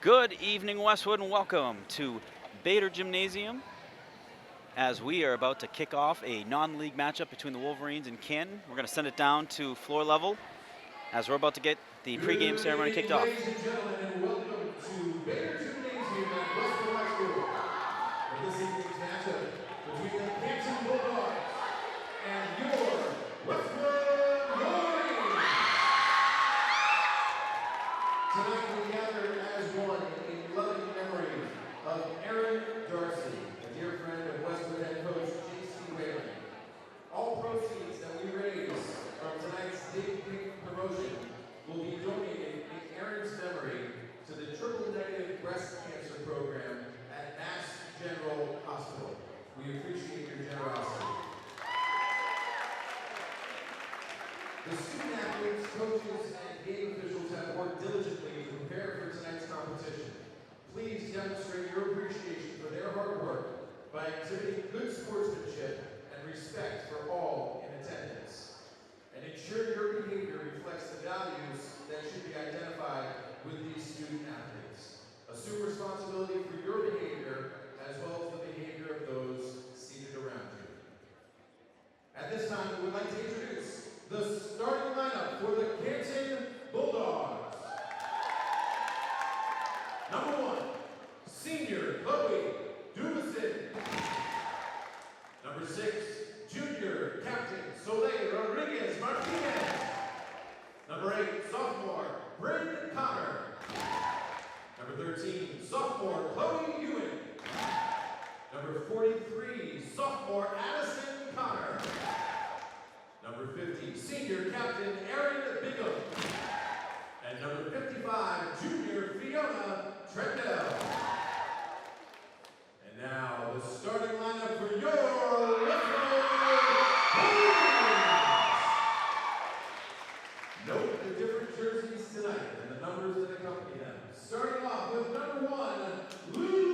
Good evening, Westwood, and welcome to Bader Gymnasium as we are about to kick off a non-league matchup between the Wolverines and Canton. We're going to send it down to floor level as we're about to get the pregame ceremony kicked off. Ladies and gentlemen, and welcome to Bader Gymnasium at Westwood High School. For this evening's matchup between the Canton Bulldogs and your Westwood Volleyball. Tonight we gather as one in loving memory of Aaron Darcy, a dear friend of Westwood head coach J.C. Whalen. All proceeds that we raise from tonight's Dig Pink promotion will be donated in Aaron's memory to the triple-negative breast cancer program at Mass General Hospital. We appreciate your generosity. The student athletes, coaches, and game officials have worked diligently to prepare for tonight's competition. Please demonstrate your appreciation for their hard work by exhibiting good sportsmanship and respect for all in attendance. And ensure your behavior reflects the values that should be identified with these student athletes. Assume responsibility for your behavior as well as the behavior of those seated around you. At this time, we would like to introduce the starting lineup for the Canton Bulldogs. Number 1, senior Chloe Dumason. Number 6, junior captain Soleil Rodriguez Martinez. Number 8, sophomore Bryn Connor. Number 13, sophomore Chloe Ewan. Number 43, sophomore Addison Connor. Number 50, senior captain Aaron Bigham. And number 55, junior Fiona Trendell. And now, the starting lineup for your Westwood Volleyball. Note the different jerseys tonight and the numbers that accompany them. Starting off with number 1, Lulu.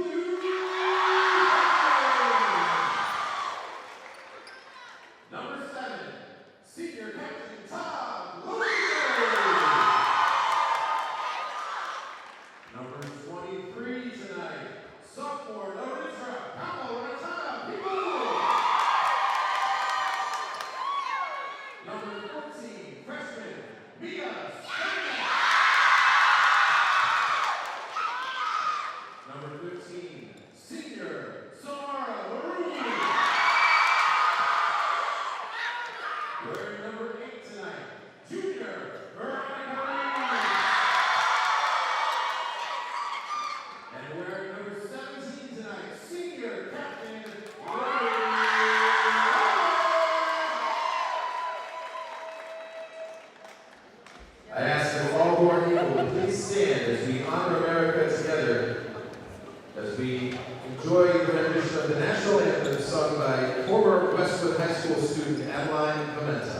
Number 7, senior captain Todd Lowe. Number 23 tonight, sophomore Larissa Pamela People. Number 14, freshman Mia Steiner. Number 15, senior Samara Larue. Wearing number 8 tonight, junior Veronica Lee. And wearing number 17 tonight, senior captain Lori. I ask that all born people to please stand as we honor America together, as we enjoy the rendition of the national anthem sung by former Westwood High School student Adeline Pimenta.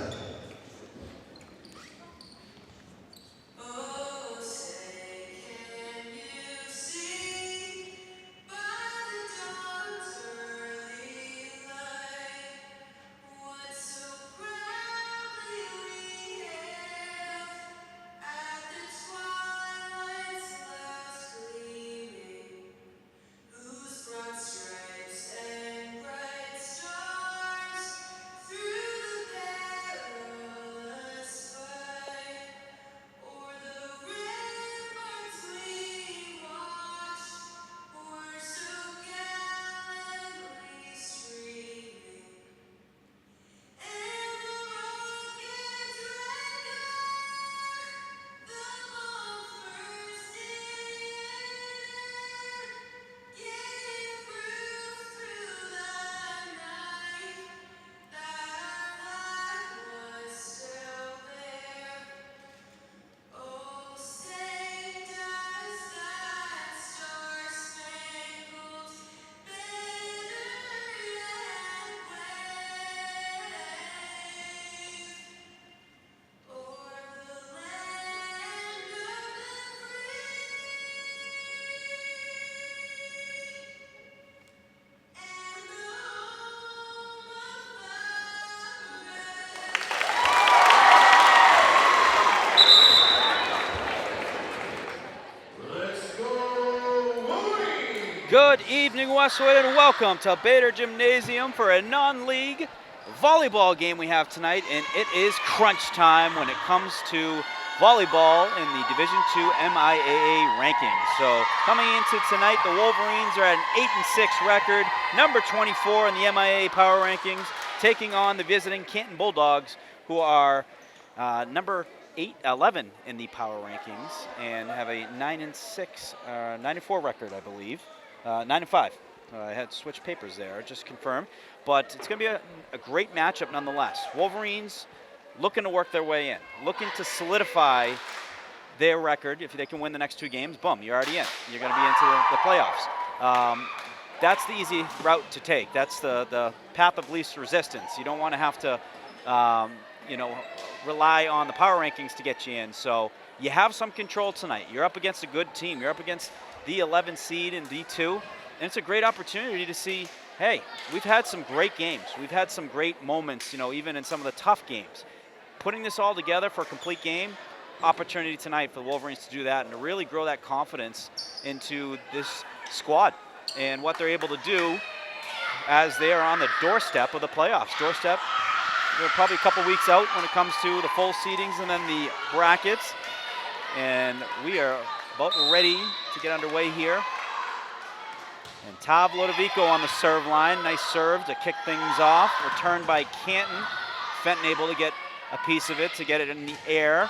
Stripes and bright stars through the Good evening, Westwood, and welcome to Bader Gymnasium for a non-league volleyball game we have tonight, and it is crunch time when it comes to volleyball in the Division II MIAA rankings. So coming into tonight, the Wolverines are at an 8-6 record, number 24 in the MIAA power rankings, taking on the visiting Canton Bulldogs, who are number 11 in the power rankings and have a 9-4 record, I believe. 9-5. I had switched papers there, just confirmed. But it's going to be a great matchup nonetheless. Wolverines looking to work their way in, looking to solidify their record. If they can win the next two games, boom, you're already in. You're going to be into the playoffs. That's the easy route to take. That's the path of least resistance. You don't want to have to, rely on the power rankings to get you in. So you have some control tonight. You're up against a good team. You're up against the 11 seed in D2, and it's a great opportunity to see, hey, we've had some great games. We've had some great moments, even in some of the tough games. Putting this all together for a complete game, opportunity tonight for the Wolverines to do that and to really grow that confidence into this squad and what they're able to do as they are on the doorstep of the playoffs. They're probably a couple weeks out when it comes to the full seedings and then the brackets. And we are about ready to get underway here. And Tav Lodovico on the serve line. Nice serve to kick things off. Returned by Canton. Fenton able to get a piece of it, to get it in the air.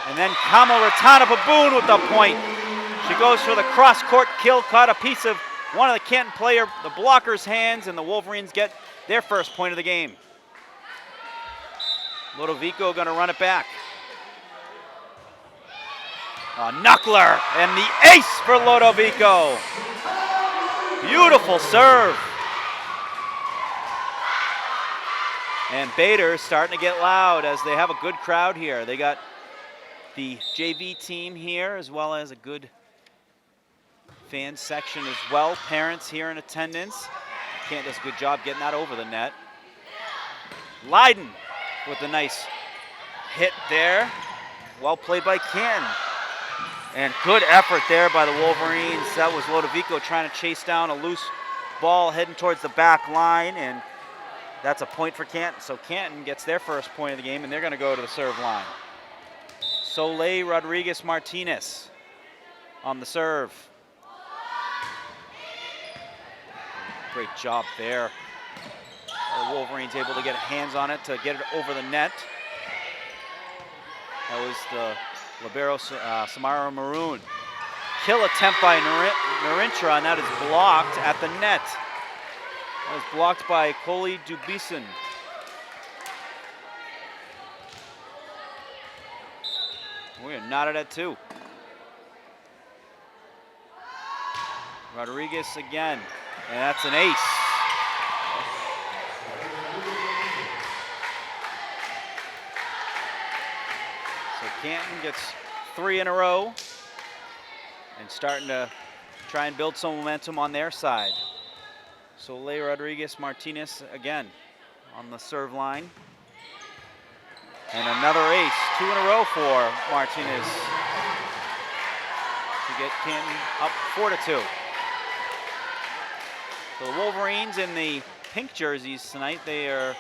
And then Kamal Ratana Baboon with the point. She goes for the cross-court kill, caught a piece of one of the Canton player, the blocker's hands, and the Wolverines get their first point of the game. Lodovico going to run it back. A knuckler, and the ace for Lodovico. Beautiful serve. And Bader starting to get loud as they have a good crowd here. They got the JV team here as well as a good fan section as well. Parents here in attendance. Can't does a good job getting that over the net. Leiden with a nice hit there. Well played by Canton. And good effort there by the Wolverines. That was Lodovico trying to chase down a loose ball heading towards the back line, and that's a point for Canton. So Canton gets their first point of the game, and they're going to go to the serve line. Soleil Rodriguez Martinez on the serve. Great job there. The Wolverines able to get hands on it to get it over the net. That was the libero Samara Maroon. Kill attempt by Narintra, and that is blocked at the net. That was blocked by Coley Dubison. We're knotted at 2. Rodriguez again, and that's an ace. So Canton gets 3 in a row and starting to try and build some momentum on their side. Soleil Rodriguez Martinez again on the serve line. And another ace, 2 in a row for Martinez to get Canton up 4-2. So the Wolverines in the pink jerseys tonight, they are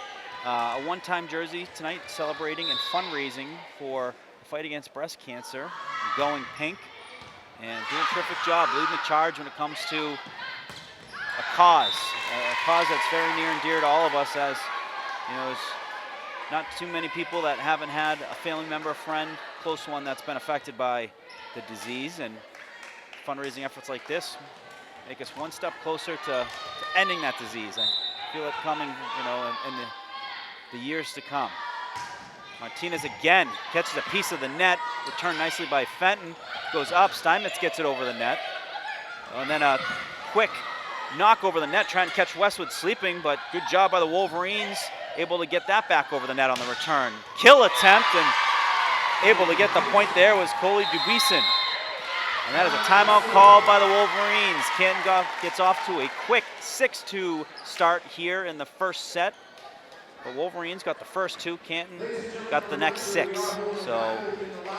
a one-time jersey tonight celebrating and fundraising for the fight against breast cancer, going pink, and doing a terrific job leading the charge when it comes to a cause that's very near and dear to all of us, as there's not too many people that haven't had a family member, a friend, close one that's been affected by the disease, and fundraising efforts like this make us one step closer to ending that disease. I feel it coming, in the years to come. Martinez again catches a piece of the net, returned nicely by Fenton, goes up, Steinmetz gets it over the net, and then a quick knock over the net, trying to catch Westwood sleeping, but good job by the Wolverines, able to get that back over the net on the return. Kill attempt, and able to get the point there was Coley Dubison. And that is a timeout called by the Wolverines. Canton gets off to a quick 6-2 start here in the first set. But Wolverines got the first 2. Canton got the next 6. So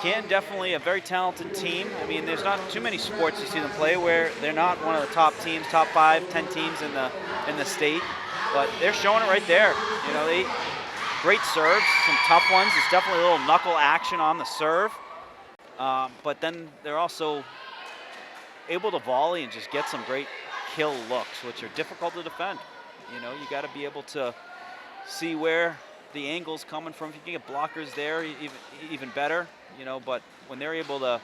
Canton definitely a very talented team. I mean, there's not too many sports you see them play where they're not one of the top teams, top 5, 10 teams in the state. But they're showing it right there. You know, they great serves, some tough ones. It's definitely a little knuckle action on the serve. But then they're also able to volley and just get some great kill looks, which are difficult to defend. You know, you got to be able to see where the angle's coming from. If you can get blockers there, even better. You know, but when they're able to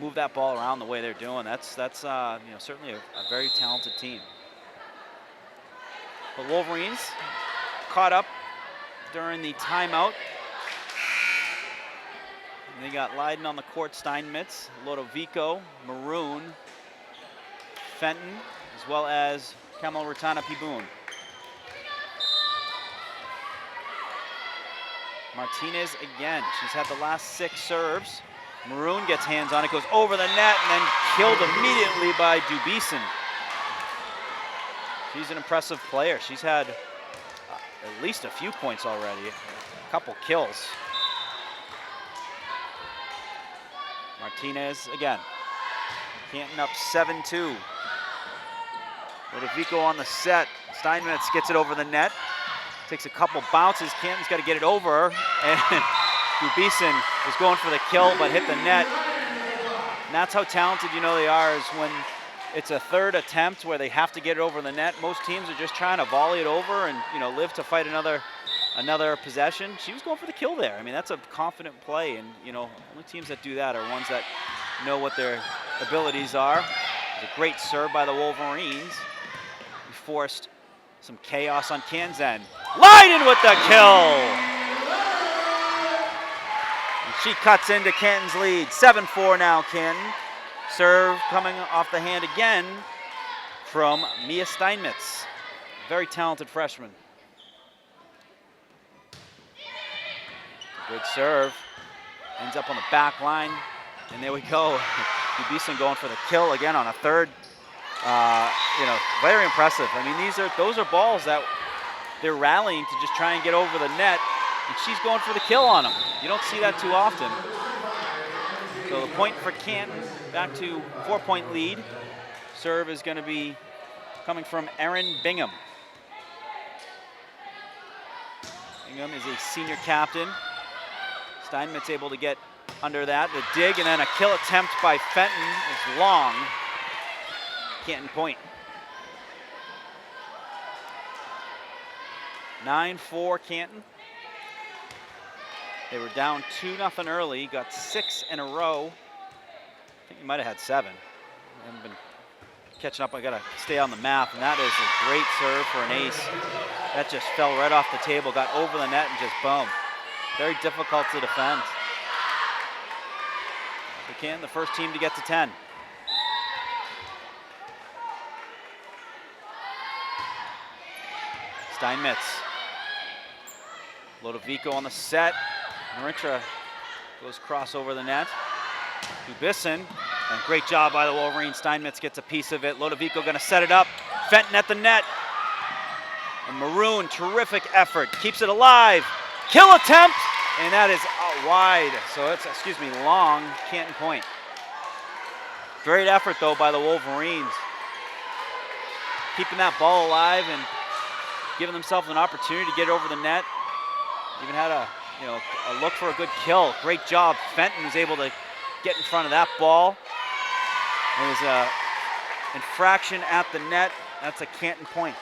move that ball around the way they're doing, that's you know, certainly a very talented team. The Wolverines caught up during the timeout. And they got Leiden on the court, Steinmetz, Lodovico, Maroon, Fenton, as well as Kamal Ratana Piboon. Martinez again. She's had the last 6 serves. Maroon gets hands on it, goes over the net, and then killed immediately by Dubison. She's an impressive player. She's had at least a few points already, a couple kills. Martinez again. Canton up 7-2. Lodovico on the set. Steinmetz gets it over the net. Takes a couple bounces. Canton's got to get it over. And Dubison is going for the kill, but hit the net. And that's how talented you know they are, is when it's a 3rd attempt where they have to get it over the net. Most teams are just trying to volley it over and, you know, live to fight another possession. She was going for the kill there. I mean, that's a confident play, and, you know, only teams that do that are ones that know what their abilities are. It was a great serve by the Wolverines. We forced some chaos on Canton's end. Leiden with the kill! And she cuts into Canton's lead. 7-4 now, Canton. Serve coming off the hand again from Mia Steinmetz. Very talented freshman. Good serve. Ends up on the back line. And there we go. Dubison going for the kill again on a 3rd. You know, very impressive. I mean, those are balls that they're rallying to just try and get over the net, and she's going for the kill on them. You don't see that too often. So the point for Canton, back to 4-point lead. Serve is going to be coming from Erin Bingham. Bingham is a senior captain. Steinmetz able to get under that, the dig, and then a kill attempt by Fenton. It's long. Canton point. 9-4 Canton. They were down 2-0 early, got 6 in a row. I think you might have had 7. I haven't been catching up. I gotta stay on the map, and that is a great serve for an ace. That just fell right off the table, got over the net, and just boom. Very difficult to defend. So Canton, the first team to get to 10. Steinmetz. Lodovico on the set. Marintra goes cross over the net. Dubison, and great job by the Wolverines. Steinmetz gets a piece of it. Lodovico gonna set it up. Fenton at the net. And Maroon, terrific effort, keeps it alive. Kill attempt, and that is out wide. So it's, long, Canton point. Great effort though by the Wolverines. Keeping that ball alive and giving themselves an opportunity to get over the net. Even had a look for a good kill. Great job. Fenton was able to get in front of that ball. It was an infraction at the net. That's a Canton point.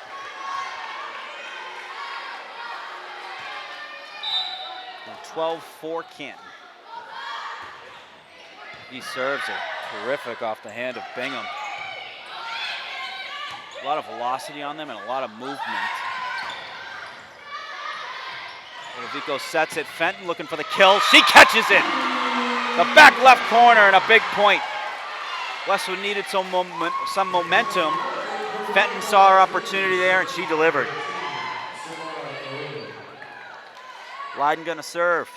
And 12-4 Canton. These serves are terrific off the hand of Bingham. A lot of velocity on them and a lot of movement. Lodovico sets it. Fenton looking for the kill. She catches it. The back left corner and a big point. Westwood needed some momentum. Fenton saw her opportunity there and she delivered. Leiden gonna serve.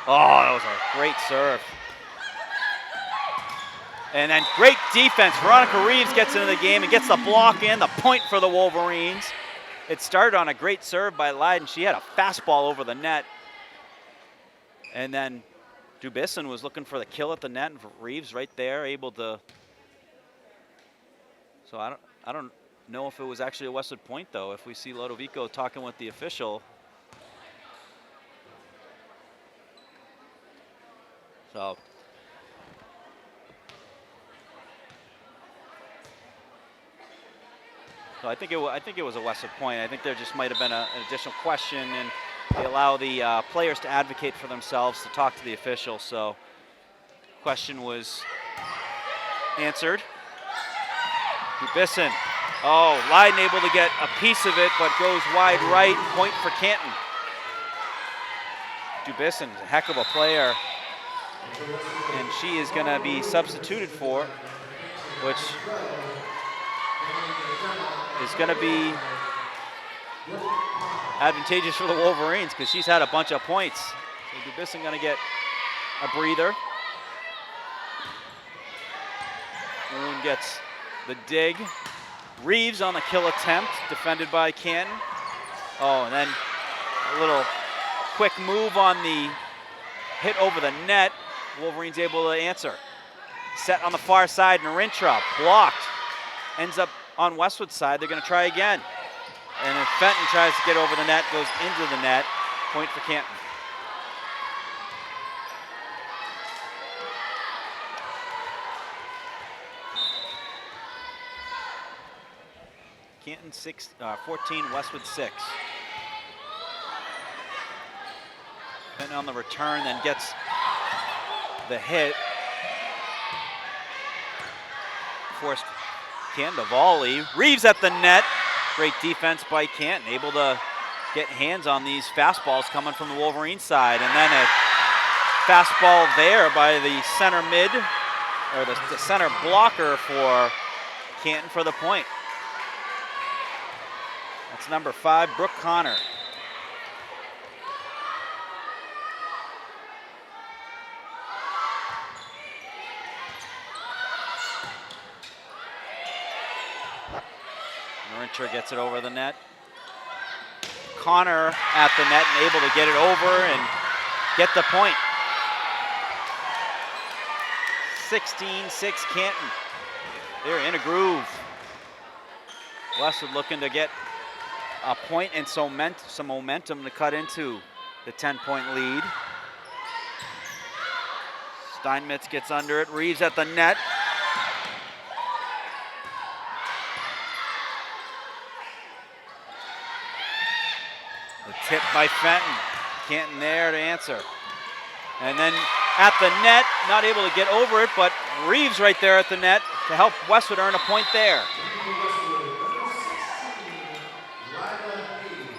Oh, that was a great serve. And then great defense. Veronica Reeves gets into the game and gets the block in, the point for the Wolverines. It started on a great serve by Leiden. She had a fastball over the net. And then Dubisson was looking for the kill at the net, and Reeves right there able to. So I don't know if it was actually a Westwood point though. If we see Lodovico talking with the official. So I think it was a Westwood point. I think there just might have been an additional question, and they allow the players to advocate for themselves to talk to the official. So question was answered. Dubisson. Oh, Leiden able to get a piece of it, but goes wide right. Point for Canton. Dubisson, a heck of a player, and she is going to be substituted for, which is going to be advantageous for the Wolverines because she's had a bunch of points. So Dubisson going to get a breather. Moon gets the dig. Reeves on the kill attempt, defended by Canton. Oh, and then a little quick move on the hit over the net. Wolverines able to answer. Set on the far side, Narintra blocked. Ends up on Westwood's side. They're going to try again. And then Fenton tries to get over the net, goes into the net. Point for Canton. Canton 14, Westwood 6. Fenton on the return, then gets the hit. Forced Canton to volley. Reeves at the net. Great defense by Canton, able to get hands on these fastballs coming from the Wolverine side. And then a fastball there by the center mid, or the center blocker for Canton for the point. That's number 5, Brooke Connor. Narintra gets it over the net. Connor at the net and able to get it over and get the point. 16-6 Canton. They're in a groove. Westwood looking to get a point and some momentum to cut into the 10-point lead. Steinmetz gets under it. Reeves at the net. The tip by Fenton. Canton there to answer. And then at the net, not able to get over it, but Reeves right there at the net to help Westwood earn a point there.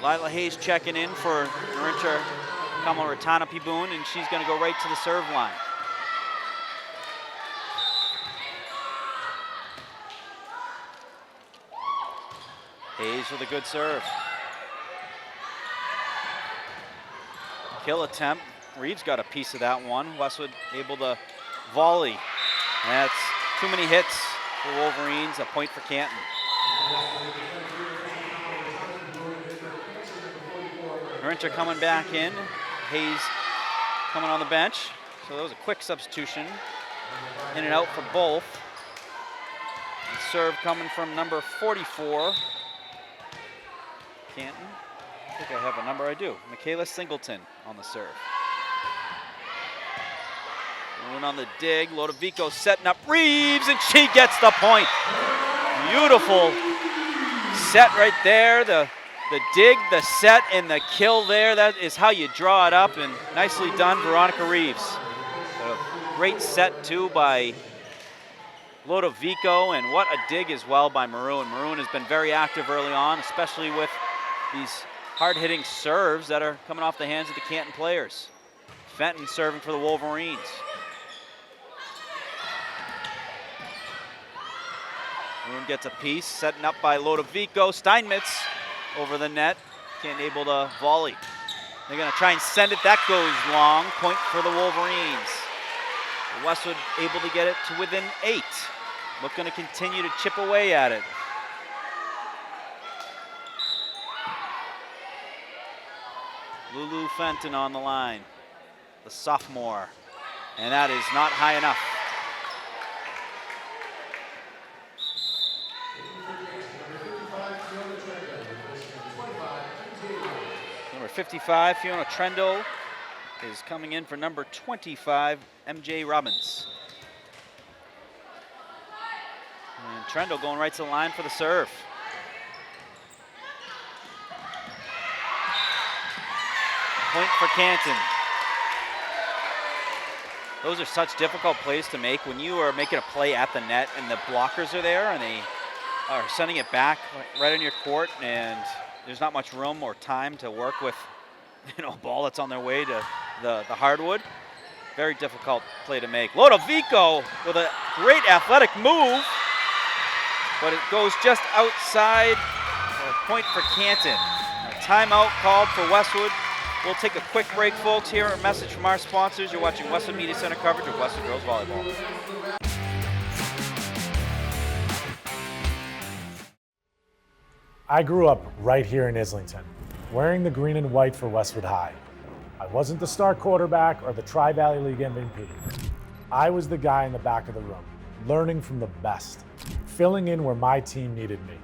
Lila Hayes checking in for Narintra Kamaratana Piboon, and she's going to go right to the serve line. Hayes with a good serve. Kill attempt. Reeves got a piece of that one. Westwood able to volley. That's too many hits for Wolverines. A point for Canton. Narintra coming back in. Hayes coming on the bench. So that was a quick substitution. In and out for both. And serve coming from number 44. Canton. I think I have a number. I do. Michaela Singleton on the serve. Moon on the dig. Lodovico setting up Reeves, and she gets the point. Beautiful set right there. The dig, the set, and the kill there. That is how you draw it up, and nicely done, Veronica Reeves. A great set, too, by Lodovico, and what a dig as well by Maroon. Maroon has been very active early on, especially with these hard-hitting serves that are coming off the hands of the Canton players. Fenton serving for the Wolverines. Maroon gets a piece, setting up by Lodovico. Steinmetz over the net, can't able to volley. They're gonna try and send it, that goes long. Point for the Wolverines. Westwood able to get it to within 8. Looking to continue to chip away at it. Lulu Fenton on the line, the sophomore, and that is not high enough. Number 55, Fiona Trendle, is coming in for number 25, MJ Robbins. And Trendle going right to the line for the serve. Point for Canton. Those are such difficult plays to make when you are making a play at the net and the blockers are there and they are sending it back right in your court, and there's not much room or time to work with, a ball that's on their way to the hardwood. Very difficult play to make. Lodovico with a great athletic move, but it goes just outside. Point for Canton. A timeout called for Westwood. We'll take a quick break, folks. Here a message from our sponsors. You're watching Westwood Media Center coverage of Westwood Girls Volleyball. I grew up right here in Islington, wearing the green and white for Westwood High. I wasn't the star quarterback or the Tri-Valley League MVP. I was the guy in the back of the room, learning from the best, filling in where my team needed me.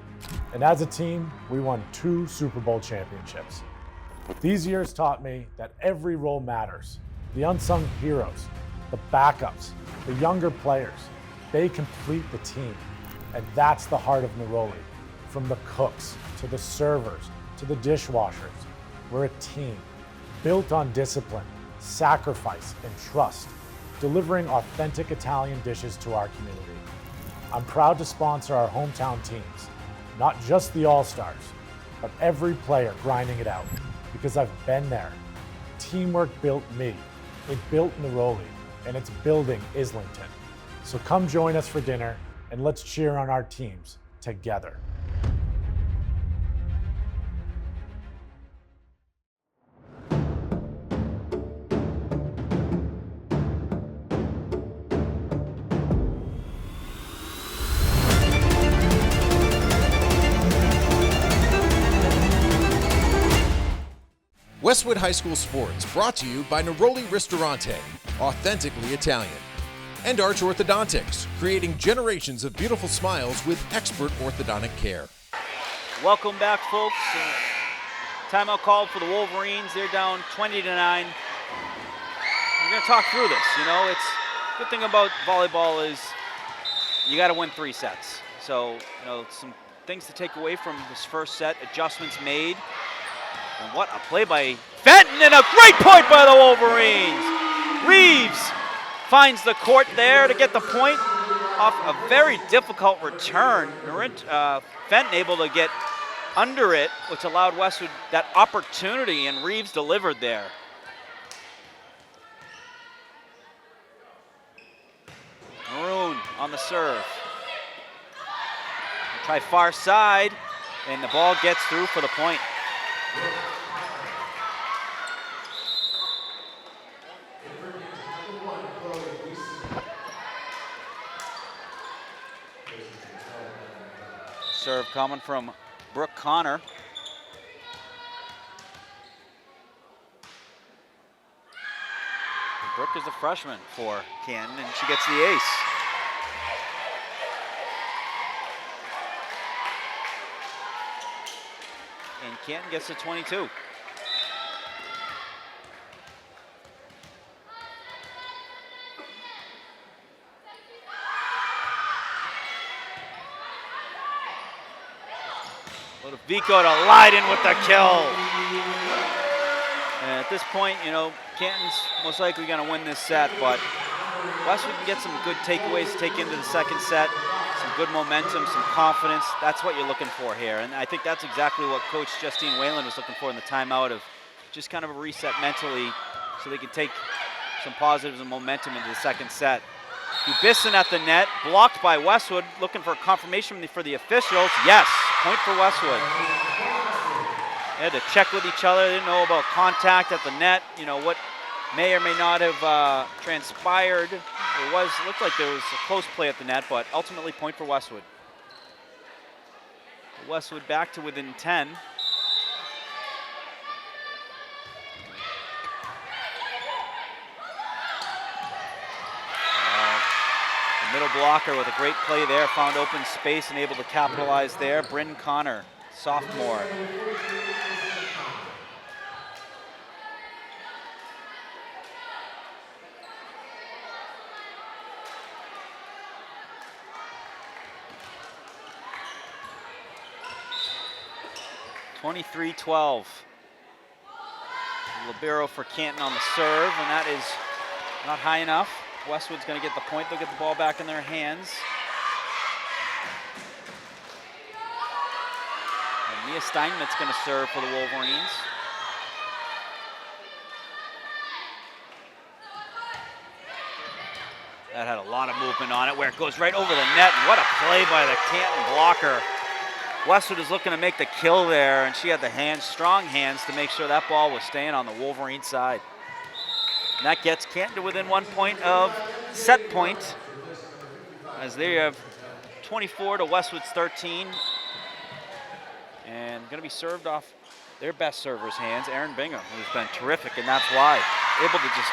And as a team, we won 2 Super Bowl championships. These years taught me that every role matters. The unsung heroes, the backups, the younger players, they complete the team. And that's the heart of Neroli. From the cooks, to the servers, to the dishwashers. We're a team, built on discipline, sacrifice, and trust, delivering authentic Italian dishes to our community. I'm proud to sponsor our hometown teams, not just the All-Stars, but every player grinding it out. Because I've been there. Teamwork built me, it built Neroli, and it's building Islington. So come join us for dinner, and let's cheer on our teams together. Westwood High School Sports, brought to you by Neroli Ristorante, authentically Italian, and Arch Orthodontics, creating generations of beautiful smiles with expert orthodontic care. Welcome back, folks. Timeout called for the Wolverines. They're down 20-9. We're going to talk through this. It's good thing about volleyball is you got to win 3 sets. So, some things to take away from this first set. Adjustments made. And what a play by Fenton, and a great point by the Wolverines. Reeves finds the court there to get the point off a very difficult return. Fenton able to get under it, which allowed Westwood that opportunity, and Reeves delivered there. Maroon on the serve. Try far side, and the ball gets through for the point. Serve coming from Brooke Connor. Brooke is the freshman for Canton, and she gets the ace. And Canton gets to 22. Vico to Leiden with the kill. And at this point, Canton's most likely going to win this set, but Westwood can get some good takeaways to take into the second set, some good momentum, some confidence. That's what you're looking for here. And I think that's exactly what Coach Justine Whalen was looking for in the timeout, of just kind of a reset mentally so they can take some positives and momentum into the second set. Dubisson at the net, blocked by Westwood, looking for confirmation for the officials. Yes, point for Westwood. They had to check with each other. They didn't know about contact at the net. What may or may not have transpired. Looked like there was a close play at the net, but ultimately point for Westwood. Westwood back to within 10. The middle blocker with a great play there, found open space and able to capitalize there. Bryn Connor, sophomore. (23-12). Libero for Canton on the serve, and that is not high enough. Westwood's going to get the point. They'll get the ball back in their hands. And Mia Steinmetz going to serve for the Wolverines. That had a lot of movement on it, where it goes right over the net. And what a play by the Canton blocker. Westwood is looking to make the kill there, and she had the hands, strong hands, to make sure that ball was staying on the Wolverine side. And that gets Canton to within 1 point of set point, as they have 24 to Westwood's 13. And going to be served off their best server's hands, Aaron Bingham, who's been terrific, and that's why. Able to just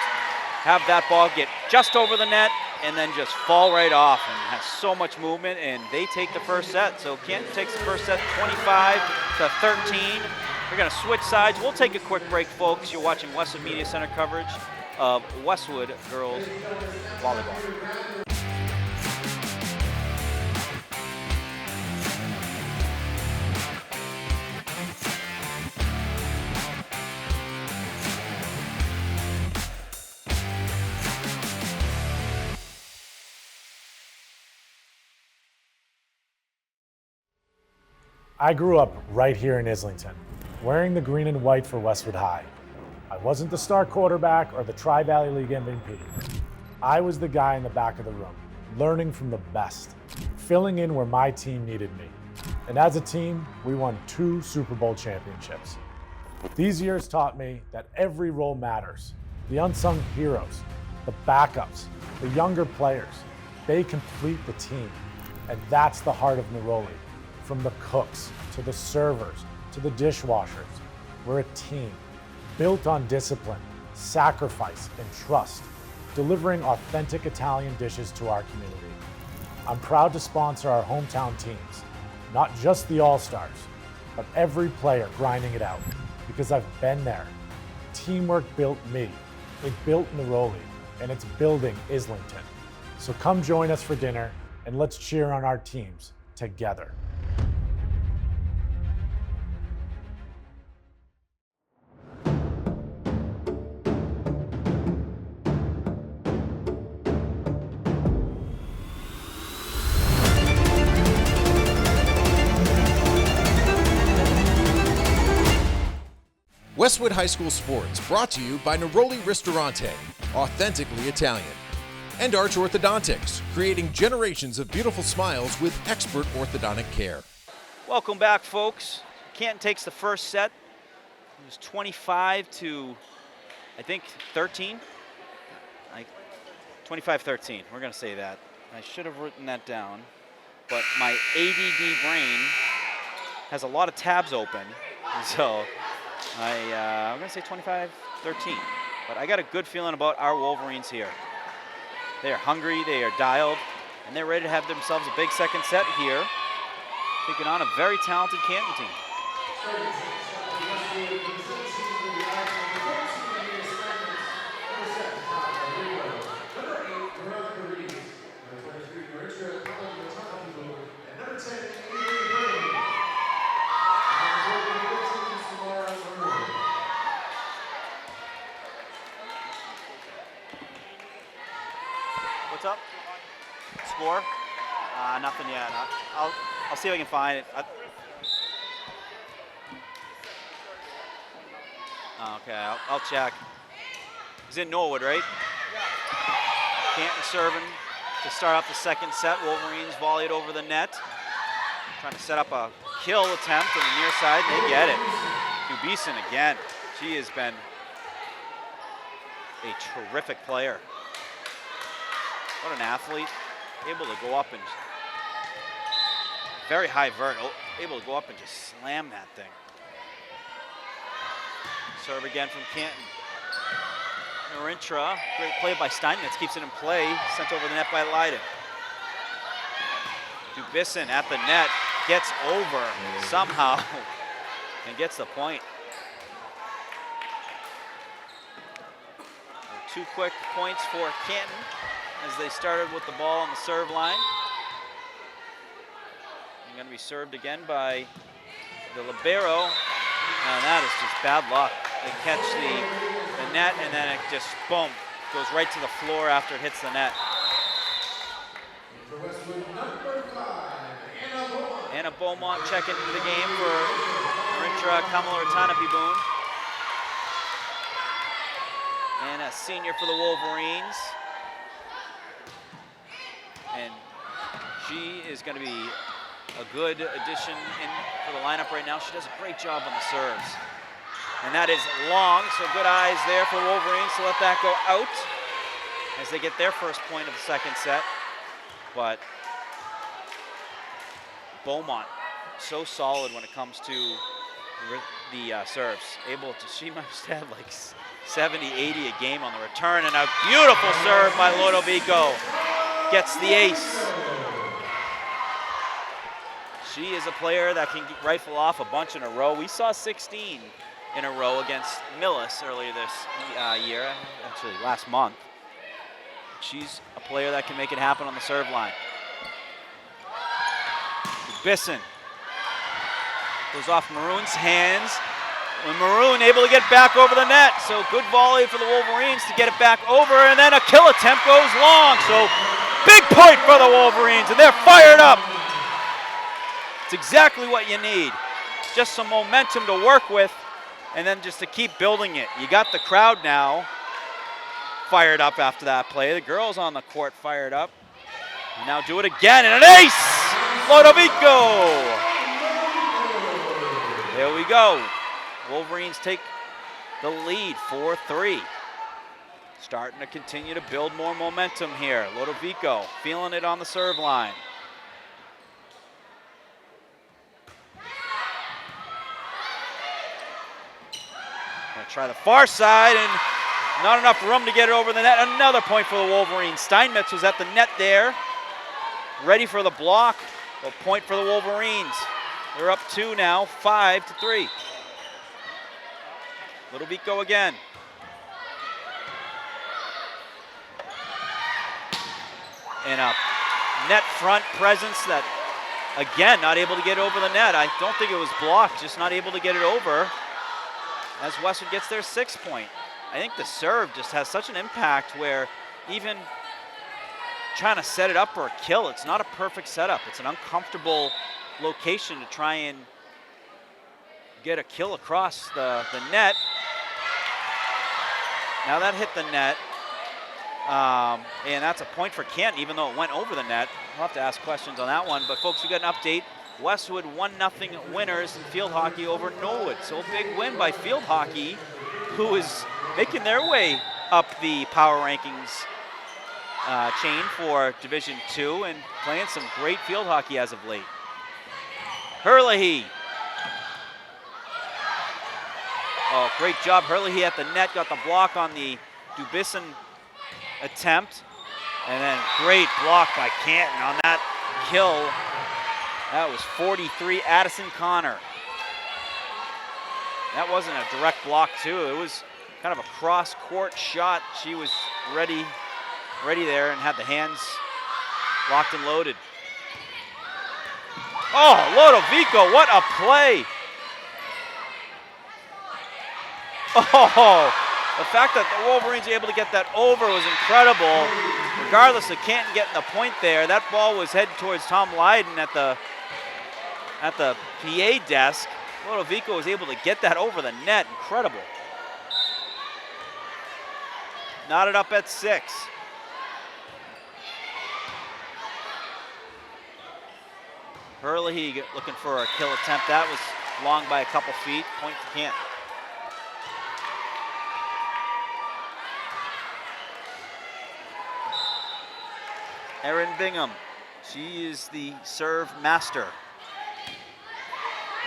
have that ball get just over the net and then just fall right off, and has so much movement, and they take the first set. So Canton takes the first set 25 to 13. We're going to switch sides. We'll take a quick break, folks. You're watching Westwood Media Center coverage of Westwood Girls Volleyball. I grew up right here in Islington, wearing the green and white for Westwood High. I wasn't the star quarterback or the Tri-Valley League MVP. I was the guy in the back of the room, learning from the best, filling in where my team needed me. And as a team, we won 2 Super Bowl championships. These years taught me that every role matters. The unsung heroes, the backups, the younger players, they complete the team. And that's the heart of Neroli. From the cooks, to the servers, to the dishwashers, we're a team, built on discipline, sacrifice, and trust, delivering authentic Italian dishes to our community. I'm proud to sponsor our hometown teams, not just the All-Stars, but every player grinding it out, because I've been there. Teamwork built me, it built Neroli, and it's building Islington. So come join us for dinner, and let's cheer on our teams together. Westwood High School Sports, brought to you by Neroli Ristorante, authentically Italian. And Arch Orthodontics, creating generations of beautiful smiles with expert orthodontic care. Welcome back, folks. Canton takes the first set. It was 25 to, I think, 13. 25-13, we're going to say that. I should have written that down, but my ADD brain has a lot of tabs open, so I'm going to say 25-13. But I got a good feeling about our Wolverines here. They are hungry, they are dialed, and they're ready to have themselves a big second set here, taking on a very talented Canton team. What's up? Score? Nothing yet. I'll see if I can find it. Okay, I'll check. He's in Norwood, right? Canton serving to start off the second set. Wolverines volleyed over the net. Trying to set up a kill attempt on the near side. They get it. Dubison again. She has been a terrific player. What an athlete. Able to go up and very high vert, able to go up and just slam that thing. Serve again from Canton. Narintra, great play by Steinmetz, keeps it in play, sent over the net by Leiden. Dubisson at the net, gets over somehow and gets the point. 2 quick points for Canton as they started with the ball on the serve line. Going to be served again by the libero. And that is just bad luck. They catch the net and then it just, boom, goes right to the floor after it hits the net. For Westwood, number 5, Anna Beaumont checking into the game for Narintra Kamala Tanapibun. And a senior for the Wolverines. And she is going to be a good addition for the lineup right now. She does a great job on the serves. And that is long, so good eyes there for Wolverines to let that go out as they get their first point of the second set. But Beaumont, so solid when it comes to the serves. She must have like 70, 80 a game on the return, and a beautiful serve by Lodovico. Gets the ace. She is a player that can rifle off a bunch in a row. We saw 16 in a row against Millis earlier this year, actually last month. She's a player that can make it happen on the serve line. Bisson goes off Maroon's hands. And Maroon able to get back over the net. So good volley for the Wolverines to get it back over, and then a kill attempt goes long. So big point for the Wolverines, and they're fired up. It's exactly what you need. Just some momentum to work with, and then just to keep building it. You got the crowd now fired up after that play. The girls on the court fired up. And now do it again, and an ace! Lodovico! There we go. Wolverines take the lead 4-3. Starting to continue to build more momentum here. Lodovico feeling it on the serve line. Gonna try the far side, and not enough room to get it over the net. Another point for the Wolverines. Steinmetz was at the net there, ready for the block. A point for the Wolverines. They're up 2 now, 5-3. Lodovico again. And a net front presence that, again, not able to get over the net. I don't think it was blocked, just not able to get it over as Westwood gets their 6th point. I think the serve just has such an impact where even trying to set it up for a kill, it's not a perfect setup. It's an uncomfortable location to try and get a kill across the net. Now that hit the net, and that's a point for Canton, even though it went over the net. We'll have to ask questions on that one, but folks, we got an update. Westwood 1-0 winners in field hockey over Norwood. So a big win by field hockey, who is making their way up the power rankings chain for Division II and playing some great field hockey as of late. Herlihy. Oh, great job. Herlihy at the net, got the block on the Dubisson attempt. And then great block by Canton on that kill. That was 43, Addison Connor. That wasn't a direct block too. It was kind of a cross-court shot. She was ready there and had the hands locked and loaded. Oh, Lodovico, what a play. Oh, the fact that the Wolverines were able to get that over was incredible. Regardless of Canton getting the point there, that ball was headed towards Tom Leiden at the PA desk. Lodovico was able to get that over the net. Incredible. Knotted up at 6. Herlihy looking for a kill attempt. That was long by a couple feet. Point to Canton. Erin Bingham. She is the serve master.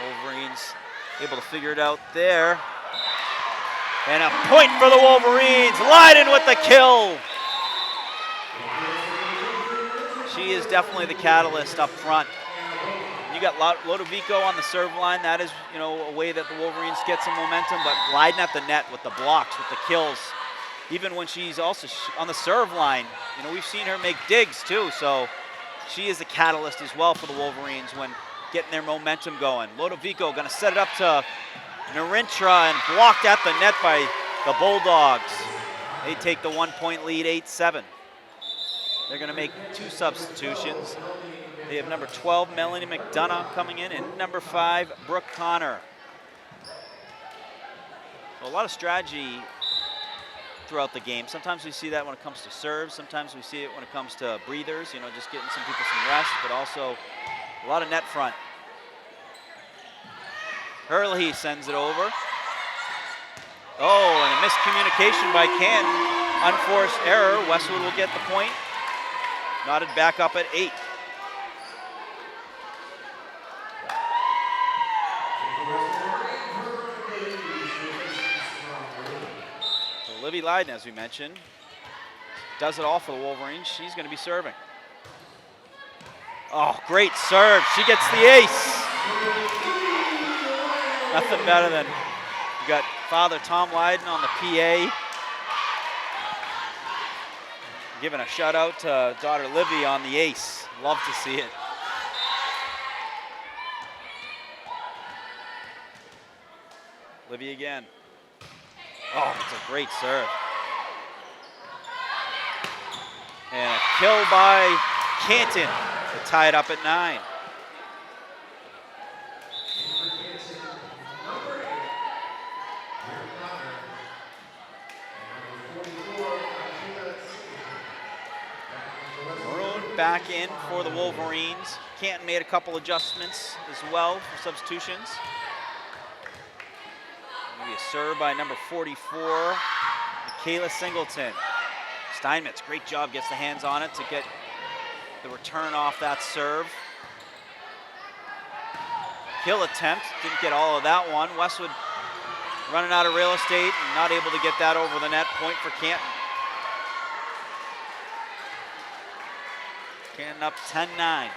Wolverines able to figure it out there. And a point for the Wolverines. Leiden with the kill. She is definitely the catalyst up front. You got Lodovico on the serve line. That is, a way that the Wolverines get some momentum. But Leiden at the net with the blocks, with the kills. Even when she's also on the serve line, we've seen her make digs too. So she is the catalyst as well for the Wolverines when getting their momentum going. Lodovico going to set it up to Narintra and blocked at the net by the Bulldogs. They take the 1-point lead, 8-7. They're going to make 2 substitutions. They have number 12, Melanie McDonough, coming in, and number 5, Brooke Connor. So a lot of strategy throughout the game. Sometimes we see that when it comes to serves. Sometimes we see it when it comes to breathers, just getting some people some rest, but also a lot of net front. Herlihy sends it over. Oh, and a miscommunication by Canton. Unforced error. Westwood will get the point. Knotted back up at 8. So Livy Leiden, as we mentioned, does it all for the Wolverines. She's going to be serving. Oh, great serve. She gets the ace. Nothing better than you got Father Tom Leiden on the PA. Giving a shout out to daughter Livy on the ace. Love to see it. Livy again. Oh, it's a great serve. And a kill by Canton to tie it up at 9. Back in for the Wolverines. Canton made a couple adjustments as well for substitutions. Maybe a serve by number 44, Michaela Singleton. Steinmetz, great job, gets the hands on it to get the return off that serve. Kill attempt, didn't get all of that one. Westwood running out of real estate and not able to get that over the net. Point for Canton. Canton up 10-9.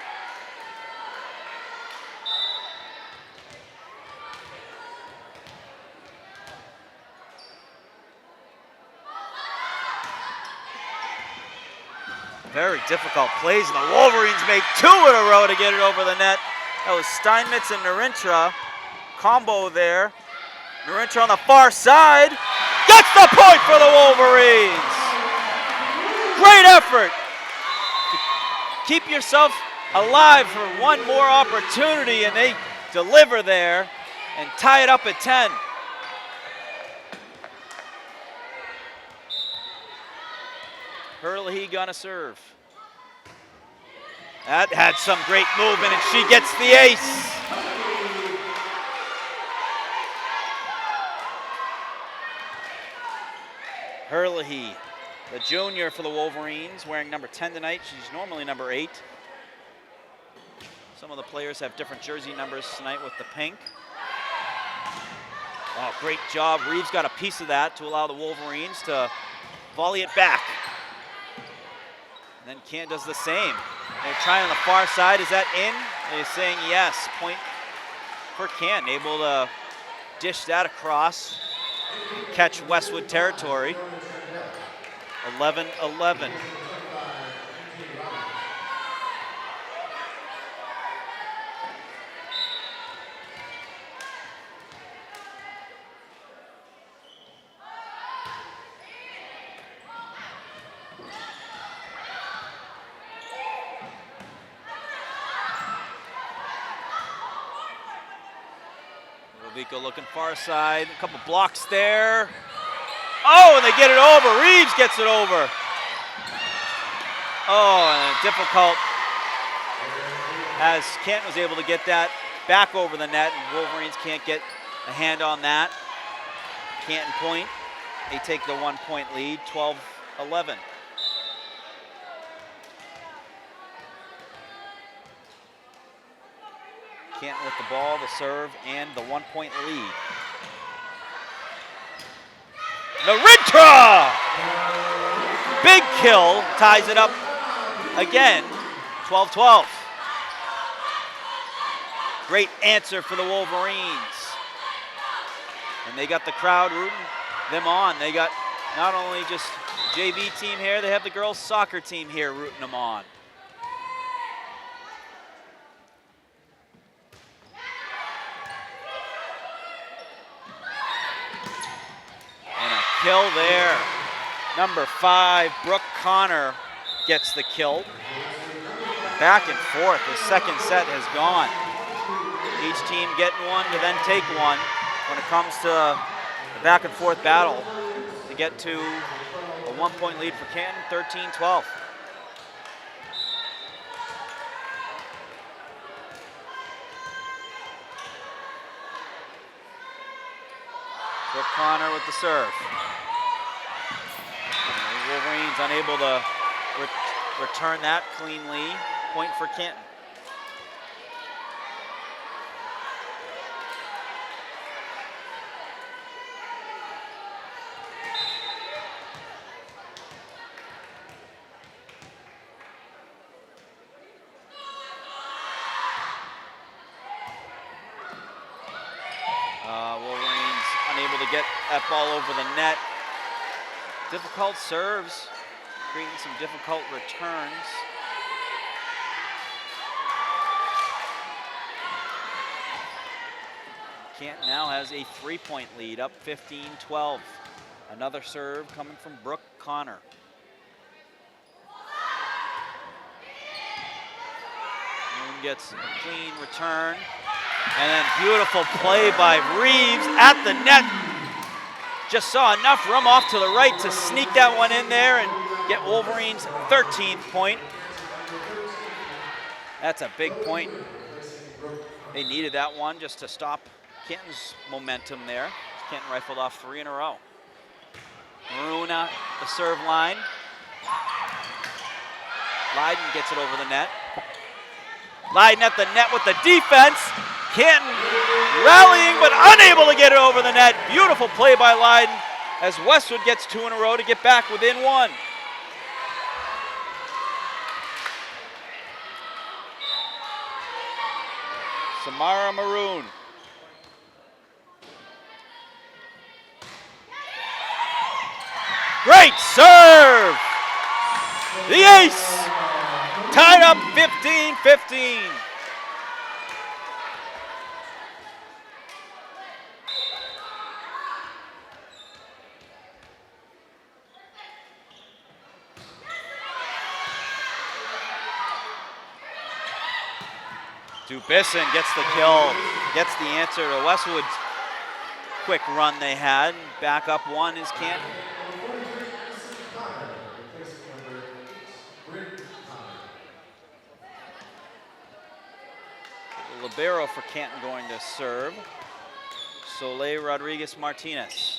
Very difficult plays, and the Wolverines make 2 in a row to get it over the net. That was Steinmetz and Narintra. Combo there. Narintra on the far side. Gets the point for the Wolverines. Great effort. Keep yourself alive for one more opportunity, and they deliver there and tie it up at 10. Herlihy gonna serve. That had some great movement, and she gets the ace. Herlihy, the junior for the Wolverines, wearing number 10 tonight. She's normally number 8. Some of the players have different jersey numbers tonight with the pink. Oh, great job. Reeves got a piece of that to allow the Wolverines to volley it back. And then Canton does the same. They're trying on the far side. Is that in? They're saying yes. Point for Canton. Able to dish that across. Catch Westwood territory. 11-11. Lodovico looking far side. A couple blocks there. Oh, and they get it over. Reeves gets it over. Oh, and difficult as Kent was able to get that back over the net, and Wolverines can't get a hand on that. Canton point. They take the 1-point lead, 12-11. Canton with the ball, the serve, and the 1-point lead. Narintra! Big kill, ties it up again, 12-12. Great answer for the Wolverines. And they got the crowd rooting them on. They got not only just JV team here, they have the girls soccer team here rooting them on. And a kill there. Number 5, Brooke Connor gets the kill. Back and forth, the second set has gone. Each team getting one to then take one when it comes to the back and forth battle to get to a 1-point lead for Canton, 13-12. Brooke Connor with the serve. And the Wolverines unable to return that cleanly. Point for Canton. Wolverines unable to get that ball over the net. Difficult serves, creating some difficult returns. Canton now has a 3-point lead, up 15-12. Another serve coming from Brooke Connor. Moon gets a clean return. And then beautiful play by Reeves at the net. Just saw enough room off to the right to sneak that one in there and get Wolverines' 13th point. That's a big point. They needed that one just to stop Canton's momentum there. Canton rifled off 3 in a row. Maroon at the serve line. Leiden gets it over the net. Leiden at the net with the defense. Canton rallying but unable to get it over the net. Beautiful play by Leiden as Westwood gets 2 in a row to get back within 1. Samara Maroon. Great serve! The ace! Tied up 15-15. Dubisson gets the kill, gets the answer to Westwood's quick run they had. Back up 1 is Canton. The libero for Canton going to serve. Soleil Rodriguez Martinez.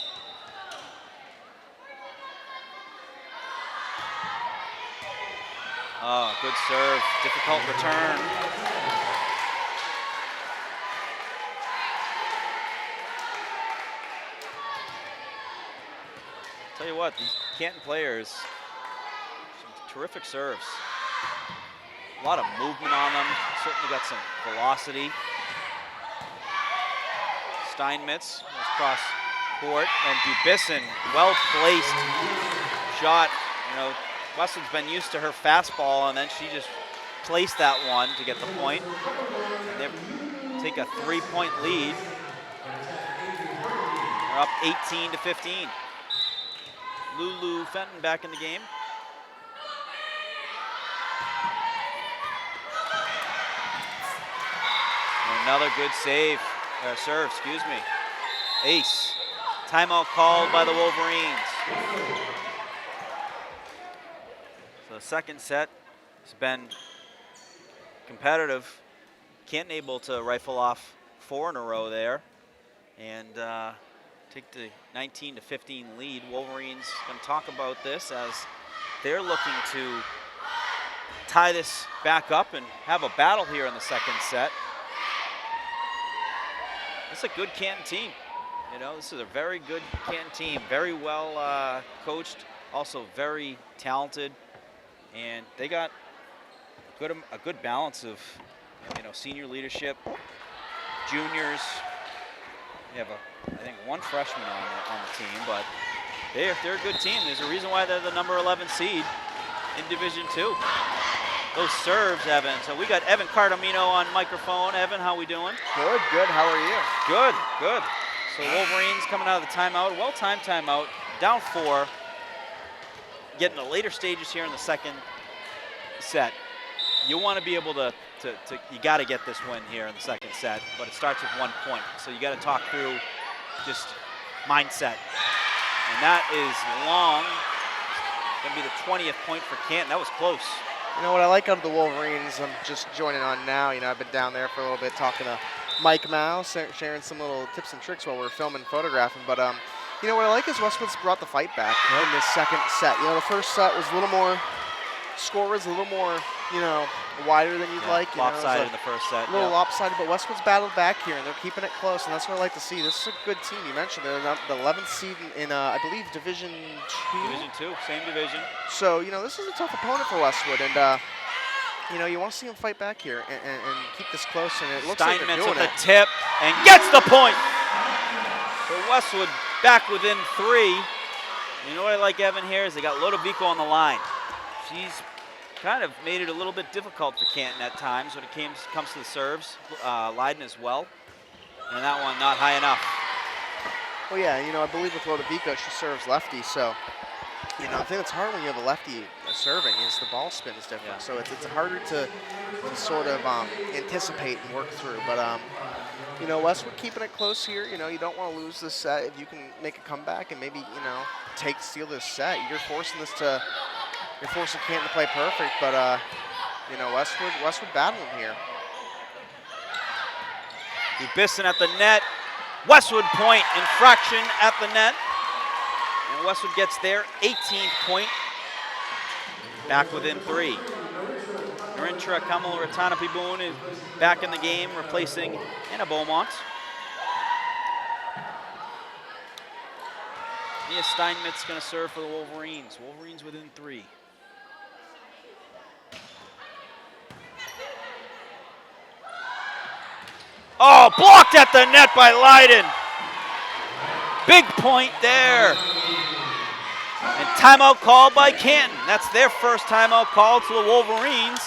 Oh, good serve, difficult return. Tell you what, these Canton players, some terrific serves. A lot of movement on them, certainly got some velocity. Steinmetz was cross court, and Dubisson, well-placed shot. You know, Weston's been used to her fastball, and then she just placed that one to get the point. They take a 3-point lead. They're up 18-15. Lulu Fenton back in the game. Another good serve, excuse me. Ace. Timeout called by the Wolverines. So the second set has been competitive. Canton able to rifle off 4 in a row there and take the 19-15 lead. Wolverines going to talk about this as they're looking to tie this back up and have a battle here in the second set. is a good Canton team. You know, this is a very good Canton team, very well coached, also very talented, and they got a good balance of, you know, senior leadership, juniors. They have I think one freshman on the team, but they're a good team. There's a reason why they're the number 11 seed in Division II. Those serves, Evan. So we got Evan Cardamino on microphone. Evan, how we doing? Good. How are you? Good. So Wolverines coming out of the timeout, well-timed timeout, down 4, getting the later stages here in the second set. You want to be able to you got to get this win here in the second set, but it starts with 1 point. So you got to talk through just mindset. And that is long. It's going to be the 20th point for Canton. That was close. You know what I like out of the Wolverines, I'm just joining on now. You know, I've been down there for a little bit talking to Mike Mao, sharing some little tips and tricks while we're filming, photographing. But, you know, what I like is Westwood's brought the fight back in this second set. You know, the first set was a little more, score was a little more, you know, wider than you'd like. You lopsided know, in the first set. A little lopsided, but Westwood's battled back here, and they're keeping it close, and that's what I like to see. This is a good team. You mentioned they're the 11th seed in I believe, Division 2. Division 2, same division. So, you know, this is a tough opponent for Westwood, and, you know, you want to see them fight back here and keep this close, and it looks like they're Steinmetz doing with it. the tip and gets the point. So Westwood back within 3. You know what I like, Evan, here is they got Lodovico on the line. She's kind of made it a little bit difficult for Canton at times when it comes to the serves. Leiden as well. And that one not high enough. Well, yeah, you know, I believe with Lodovico, she serves lefty, so, you know, the thing that's hard when you have a lefty serving is the ball spin is different. Yeah. So it's harder to sort of anticipate and work through. But, you know, Westwood keeping it close here. You know, you don't want to lose this set. If you can make a comeback and maybe, you know, steal this set, you're forcing Canton to play perfect. But, you know, Westwood battling here. Bisson at the net. Westwood point, infraction at the net. And Westwood gets their 18th point. Back within 3. Narintra Kamal Ratanapiboon is back in the game, replacing Anna Beaumont. Mia Steinmetz going to serve for the Wolverines. Wolverines within 3. Oh, blocked at the net by Leiden. Big point there. And timeout called by Canton. That's their first timeout call to the Wolverines.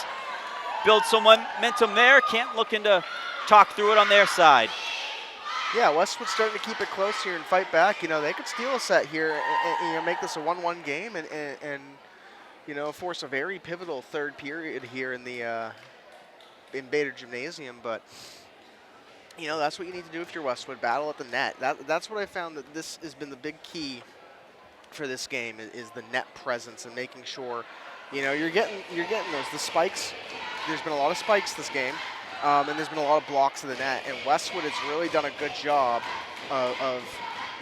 Build some momentum there. Canton looking to talk through it on their side. Yeah, Westwood's starting to keep it close here and fight back. You know, they could steal a set here and you know, make this a 1-1 game and you know, force a very pivotal third period here in the in Bader Gymnasium. But you know, that's what you need to do if you're Westwood. Battle at the net. That's what I found that this has been the big key for this game is the net presence and making sure, you know, you're getting the spikes. There's been a lot of spikes this game, and there's been a lot of blocks in the net. And Westwood has really done a good job of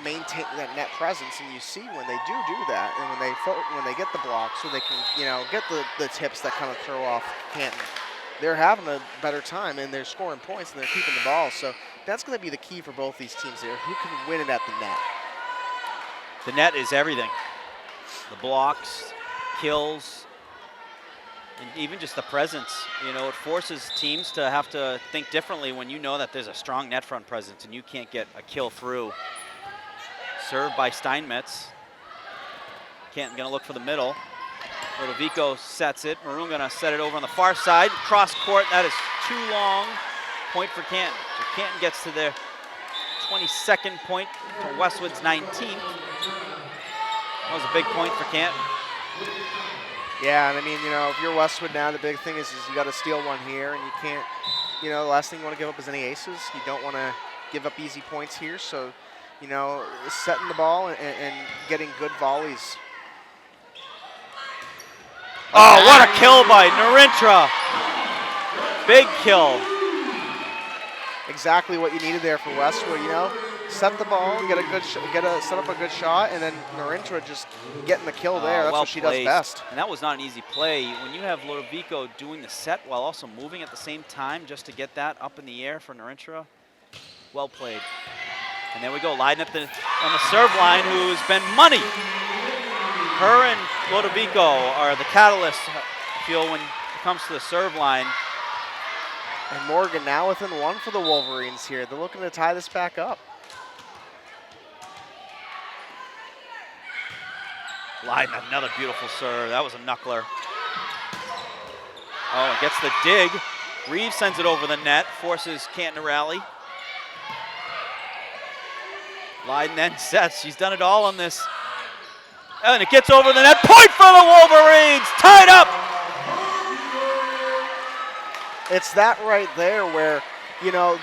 maintaining that net presence. And you see when they do that, and when they get the blocks, when they can, you know, get the tips that kind of throw off Canton, they're having a better time and they're scoring points and they're keeping the ball. So that's going to be the key for both these teams here. Who can win it at the net? The net is everything. The blocks, kills, and even just the presence. You know, it forces teams to have to think differently when you know that there's a strong net front presence and you can't get a kill through. Served by Steinmetz. Canton going to look for the middle. Lodovico sets it. Maroon going to set it over on the far side. Cross court. That is too long. Point for Canton. So Canton gets to their 22nd point to Westwood's 19th. That was a big point for Canton. Yeah, and I mean, you know, if you're Westwood now, the big thing is you got to steal one here, and you can't, you know, the last thing you want to give up is any aces. You don't want to give up easy points here. So, you know, setting the ball and getting good volleys. Oh, what a kill by Narintra. Big kill. Exactly what you needed there for Westwood, you know. Set the ball, set up a good shot, and then Narintra just getting the kill there. That's well what she does played. best. And that was not an easy play. When you have Lodovico doing the set while also moving at the same time just to get that up in the air for Narintra, Well played. And there we go, Leiden on the serve line, who's been money. Her and Lodovico are the catalysts, I feel, when it comes to the serve line. And Morgan now within one for the Wolverines here. They're looking to tie this back up. Leiden, another beautiful serve. That was a knuckler. Oh, gets the dig. Reeves sends it over the net, forces Canton to rally. Leiden then sets. She's done it all on this. And it gets over the net. Point for the Wolverines. Tied up. It's that right there where, you know,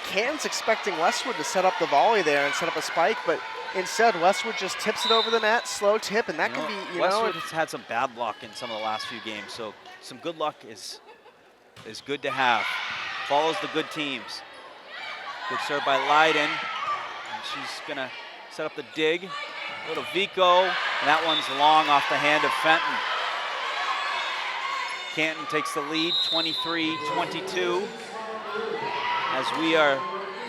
Canton's expecting Westwood to set up the volley there and set up a spike, but instead Westwood just tips it over the net, slow tip, and that can be, Westwood has had some bad luck in some of the last few games, so some good luck is good to have. Follows the good teams. Good serve by Leiden. And she's gonna set up the dig. Lodovico, and that one's long off the hand of Fenton. Canton takes the lead, 23-22. As we are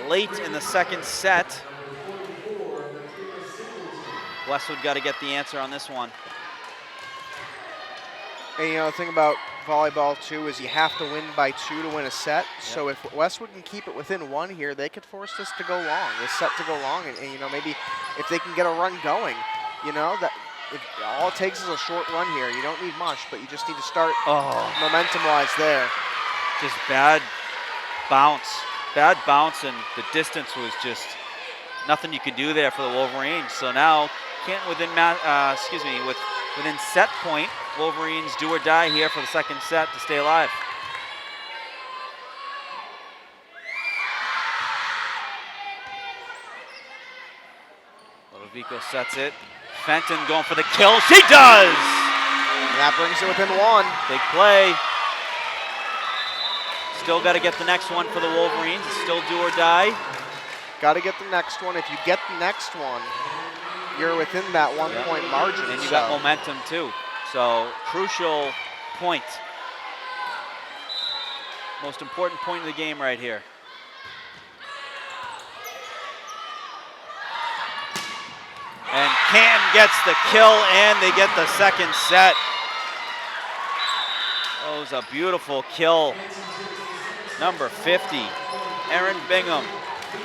late in the second set. Westwood got to get the answer on this one. And, you know, the thing about volleyball, too, is you have to win by 2 to win a set. Yep. So if Westwood can keep it within 1 here, they could force this to go long, this set to go long. And you know, maybe if they can get a run going, you know, that all it takes is a short run here. You don't need much, but you just need to start momentum-wise there. Just bad bounce. Bad bounce, and the distance was just nothing you could do there for the Wolverines. So now Canton within set point. Wolverines do or die here for the second set to stay alive. Lodovico sets it. Fenton going for the kill. She does! And that brings it within 1. Big play. Still got to get the next one for the Wolverines. It's still do or die. Got to get the next one. If you get the next one, you're within that 1 point margin. And you got momentum too. So crucial point. Most important point of the game right here. And Canton gets the kill, and they get the second set. Oh, it was a beautiful kill. Number 50, Erin Bingham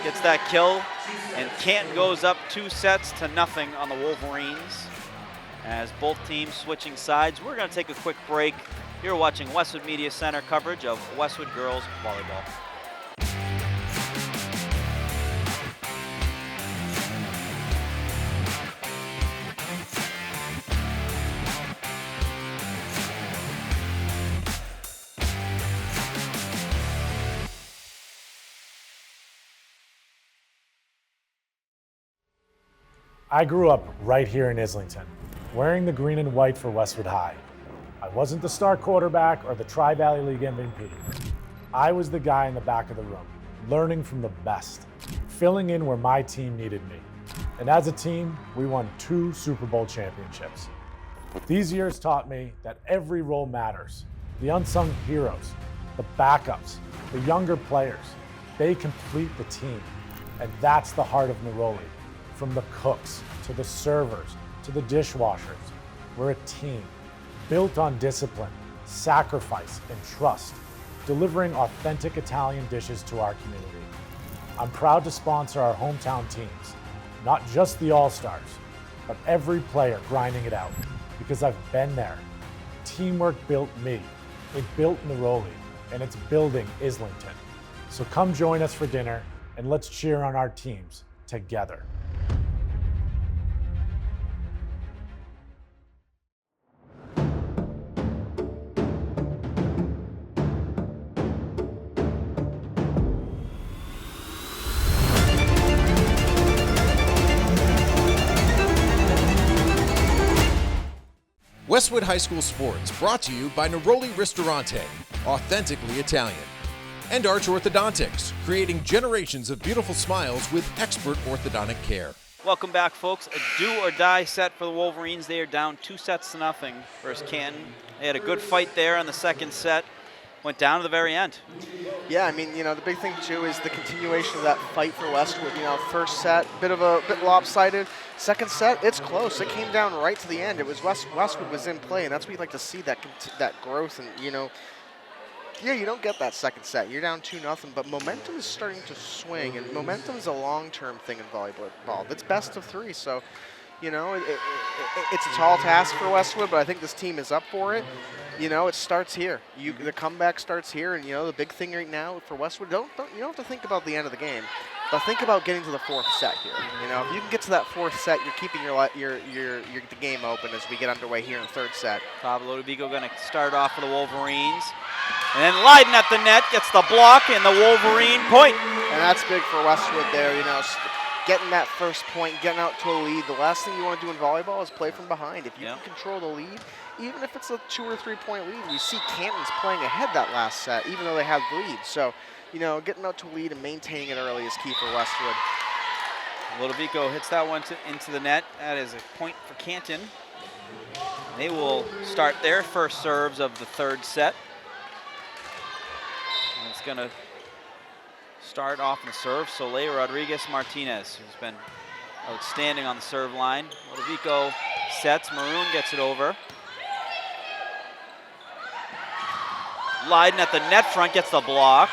gets that kill, and Canton goes up 2-0 on the Wolverines. As both teams switching sides, we're going to take a quick break. You're watching Westwood Media Center coverage of Westwood Girls Volleyball. I grew up right here in Islington, wearing the green and white for Westwood High. I wasn't the star quarterback or the Tri-Valley League MVP. I was the guy in the back of the room, learning from the best, filling in where my team needed me. And as a team, we won 2 Super Bowl championships. These years taught me that every role matters. The unsung heroes, the backups, the younger players, they complete the team. And that's the heart of Neroli. From the cooks, to the servers, to the dishwashers, we're a team, built on discipline, sacrifice, and trust, delivering authentic Italian dishes to our community. I'm proud to sponsor our hometown teams, not just the All-Stars, but every player grinding it out, because I've been there. Teamwork built me, it built Neroli, and it's building Islington. So come join us for dinner, and let's cheer on our teams together. Westwood High School Sports, brought to you by Neroli Ristorante, authentically Italian. And Arch Orthodontics, creating generations of beautiful smiles with expert orthodontic care. Welcome back, folks. A do or die set for the Wolverines. They are down 2-0 versus Canton. They had a good fight there in the second set. went down to the very end. Yeah, I mean, the big thing too is the continuation of that fight for Westwood. First set, bit lopsided. Second set, it's close. It came down right to the end. It was Westwood was in play, and that's what you'd like to see, that growth. And yeah, you don't get that second set. You're down 2-0, but momentum is starting to swing, and momentum is a long-term thing in volleyball. It's best of 3, so it's a tall task for Westwood, but I think this team is up for it. It starts here. The comeback starts here, and the big thing right now for Westwood, you don't have to think about the end of the game, but think about getting to the 4th set here. If you can get to that 4th set, you're keeping the game open as we get underway here in the 3rd set. Pablo Lubico going to start off for the Wolverines. And then Leiden at the net gets the block and the Wolverine point. And that's big for Westwood there, getting that first point, getting out to a lead. The last thing you want to do in volleyball is play from behind. If you can control the lead, even if it's a 2 or 3 point lead, we see Canton's playing ahead that last set, even though they have the lead. So, getting out to a lead and maintaining it early is key for Westwood. Ludovico hits that one into the net. That is a point for Canton. They will start their first serves of the 3rd set. And it's going to start off in the serve. Soleil Rodriguez Martinez, who's been outstanding on the serve line. Ludovico sets. Maroon gets it over. Leiden at the net front gets the block.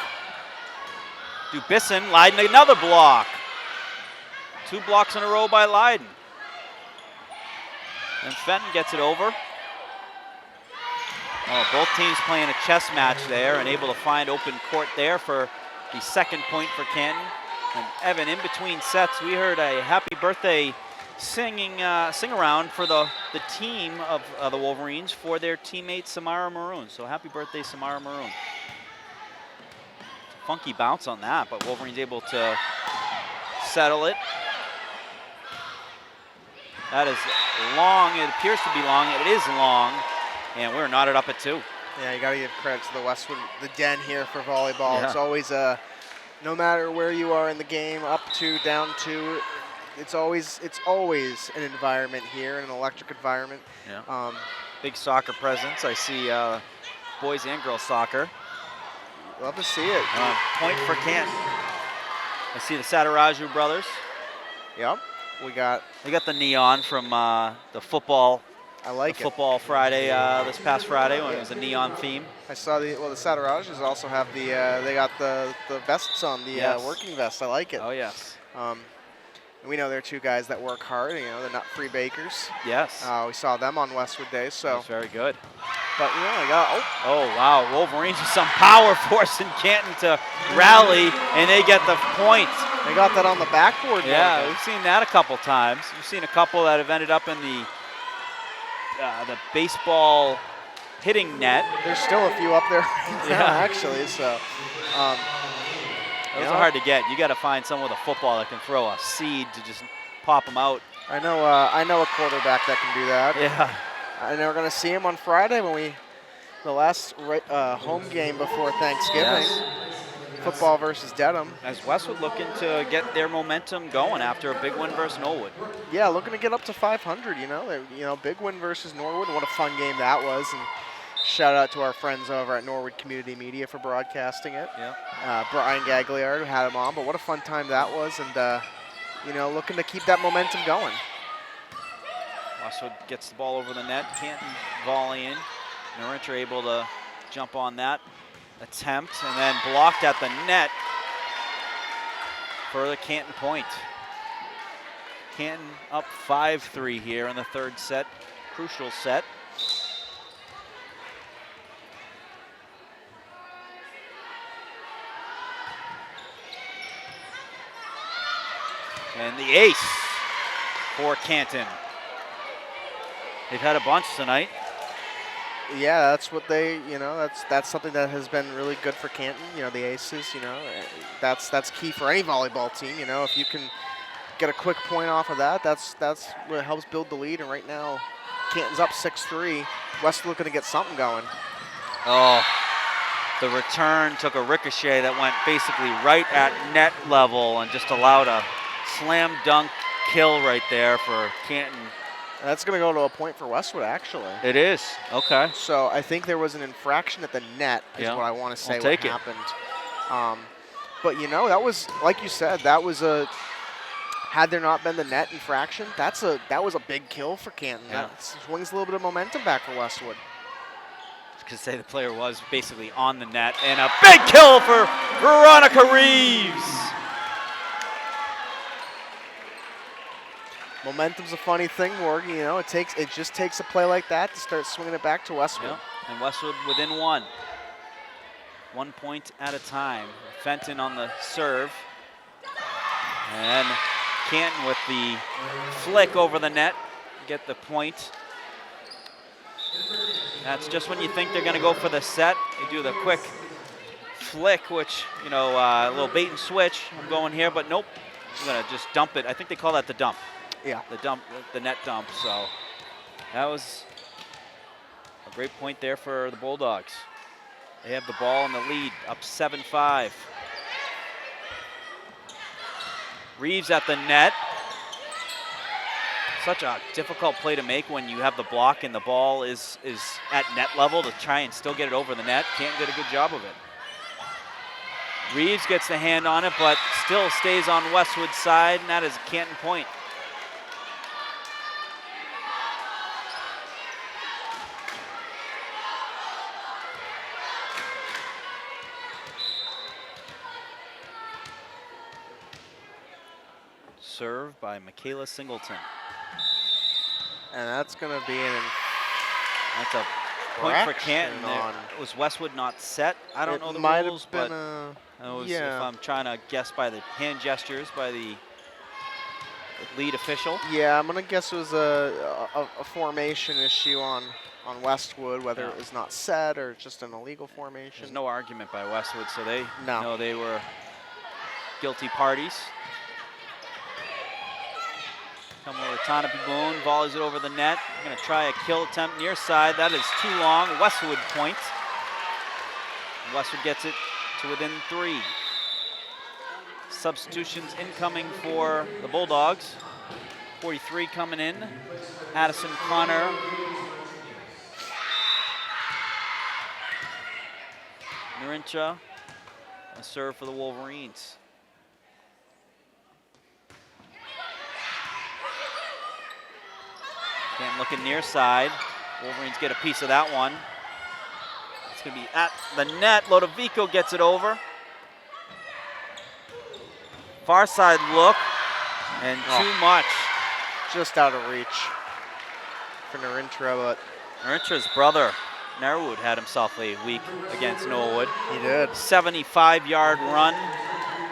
Dubisson, Leiden another block. 2 blocks in a row by Leiden. And Fenton gets it over. Oh, both teams playing a chess match there and able to find open court there for the 2nd point for Canton. And Evan, in between sets, we heard a happy birthday sing around for the team of the Wolverines for their teammate Samara Maroon. So happy birthday, Samara Maroon. Funky bounce on that, but Wolverines able to settle it. That is long. It appears to be long. It is long, and we're knotted up at 2. Yeah, you got to give credit to the Westwood, the den here for volleyball. Yeah. It's always no matter where you are in the game, up 2, down 2. It's always an environment here, an electric environment. Yeah. Big soccer presence. I see boys and girls soccer. Love to see it. Point for Canton. I see the Sataraju brothers. Yep. They got the neon from the football. I like it. Football Friday this past Friday when it was a neon theme. I saw the Satarajas also have they got the vests on, the working vest. I like it. Oh yes. And we know they're 2 guys that work hard. They're not free bakers. Yes. We saw them on Westwood Days. So that's very good. But they got oh wow, Wolverines with some power force in Canton to rally, and they get the point. They got that on the backboard. Yeah, we've seen that a couple times. We've seen a couple that have ended up in the baseball hitting net. There's still a few up there right now, actually. So those are hard to get. You got to find someone with a football that can throw a seed to just pop them out. I know a quarterback that can do that. Yeah. And we're going to see him on Friday when the last home game before Thanksgiving. Yes. Football versus Dedham. As Westwood looking to get their momentum going after a big win versus Norwood. Yeah, looking to get up to 500. Big win versus Norwood. What a fun game that was. And shout out to our friends over at Norwood Community Media for broadcasting it. Yeah. Brian Gagliard had him on, but what a fun time that was. And looking to keep that momentum going. Westwood gets the ball over the net. Canton volley in. Norwich are able to jump on that attempt and then blocked at the net for the Canton point. Canton up 5-3 here in the 3rd set. Crucial set. And the ace for Canton. They've had a bunch tonight. Yeah, that's what they, that's something that has been really good for Canton. The aces, that's key for any volleyball team. If you can get a quick point off of that, that's what helps build the lead. And right now, Canton's up 6-3. Westwood looking to get something going. Oh, the return took a ricochet that went basically right at net level and just allowed a slam dunk kill right there for Canton That's going to go to a point for Westwood, actually. It is. Okay. So I think there was an infraction at the net is Yeah. what I want to say I'll take it. happened. But, you know, that was, like you said, that was had there not been the net infraction, that was a big kill for Canton. Yeah. That swings a little bit of momentum back for Westwood. Could say the player was basically on the net, and a big kill for Veronica Reeves. Momentum's a funny thing, Morgan. You know, it just takes a play like that to start swinging it back to Westwood. Yep. And Westwood within 1. 1 point at a time. Fenton on the serve. And Canton with the flick over the net, get the point. That's just when you think they're going to go for the set. They do the quick flick, which, you know, a little bait and switch. I'm going here, but nope. I'm going to just dump it. I think they call that the dump. Yeah. The net dump. So that was a great point there for the Bulldogs. They have the ball in the lead, up 7-5. Reeves at the net. Such a difficult play to make when you have the block and the ball is at net level to try and still get it over the net. Can't get a good job of it. Reeves gets the hand on it, but still stays on Westwood's side, and that is a Canton point. Serve by Michaela Singleton. And that's going to be That's a point for infraction Canton. on. Was Westwood not set? I don't know the might rules, have been but it was, yeah. if I'm trying to guess by the hand gestures by the lead official. Yeah, I'm going to guess it was a formation issue on Westwood, whether Yeah. it was not set or just an illegal formation. There's no argument by Westwood, so they No. know they were guilty parties. Come over Tanapi Boone, volleys it over the net. Going to try a kill attempt near side. That is too long. Westwood point. Westwood gets it to within 3. Substitutions incoming for the Bulldogs. 43 coming in. Addison Connor. Narincha, a serve for the Wolverines. Canton looking near side. Wolverines get a piece of that one. It's going to be at the net. Lodovico gets it over. Far side look, and too much. Just out of reach for Narintra, but Narintra's brother, Narwood, had himself a week against Norwood. he did. 75-yard run.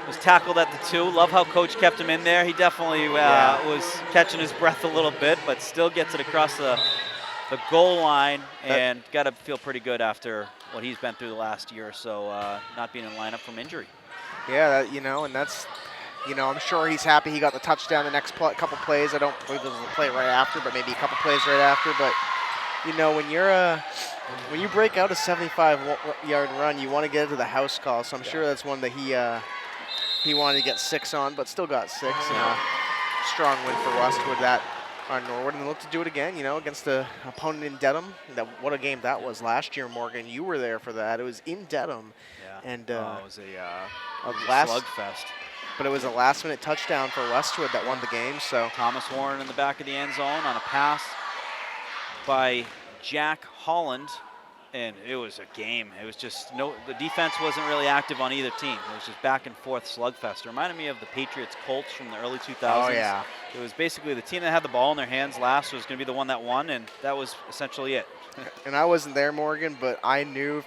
Was tackled at the 2. Love how coach kept him in there. He definitely was catching his breath a little bit, but still gets it across the goal line, and got to feel pretty good after what he's been through the last year or so, not being in lineup from injury. Yeah, you know, and that's, you know, I'm sure he's happy he got the touchdown the next couple plays. I don't believe there was a play right after, but maybe a couple plays right after. But, you know, when when you break out a 75-yard run, you want to get it to the house call. So I'm sure that's one that he wanted to get 6 on, but still got 6. And strong win for Westwood that on Norwood, and they look to do it again, you know, against the opponent in Dedham. What a game that was last year, Morgan. You were there for that. It was in Dedham. Yeah. And it was a last slugfest. But it was a last-minute touchdown for Westwood that won the game. So Thomas Warren in the back of the end zone on a pass by Jack Holland, and it was a game. It was just the defense wasn't really active on either team. It was just back and forth slugfest. It reminded me of the Patriots Colts from the early 2000s. Oh yeah. It was basically the team that had the ball in their hands last was going to be the one that won, and that was essentially it. And I wasn't there, Morgan, but I knew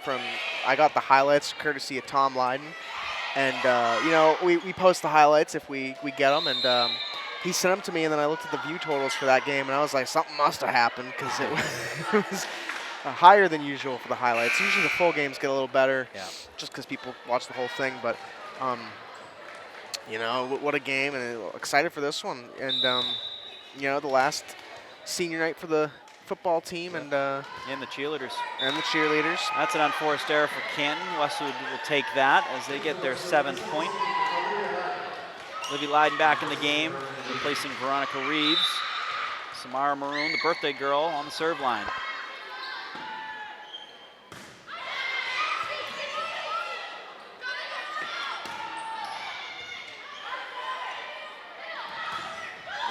I got the highlights courtesy of Tom Lydon. And, you know, we post the highlights if we get them. And he sent them to me, and then I looked at the view totals for that game, and I was like, something must have happened, because it was higher than usual for the highlights. Usually the full games get a little better just because people watch the whole thing. But, you know, what a game, and excited for this one. And, you know, the last senior night for the football team and the cheerleaders. And the cheerleaders. That's an unforced error for Canton. Westwood will take that as they get their 7th point. Libby Lydon back in the game, replacing Veronica Reeves. Samara Maroon, the birthday girl, on the serve line.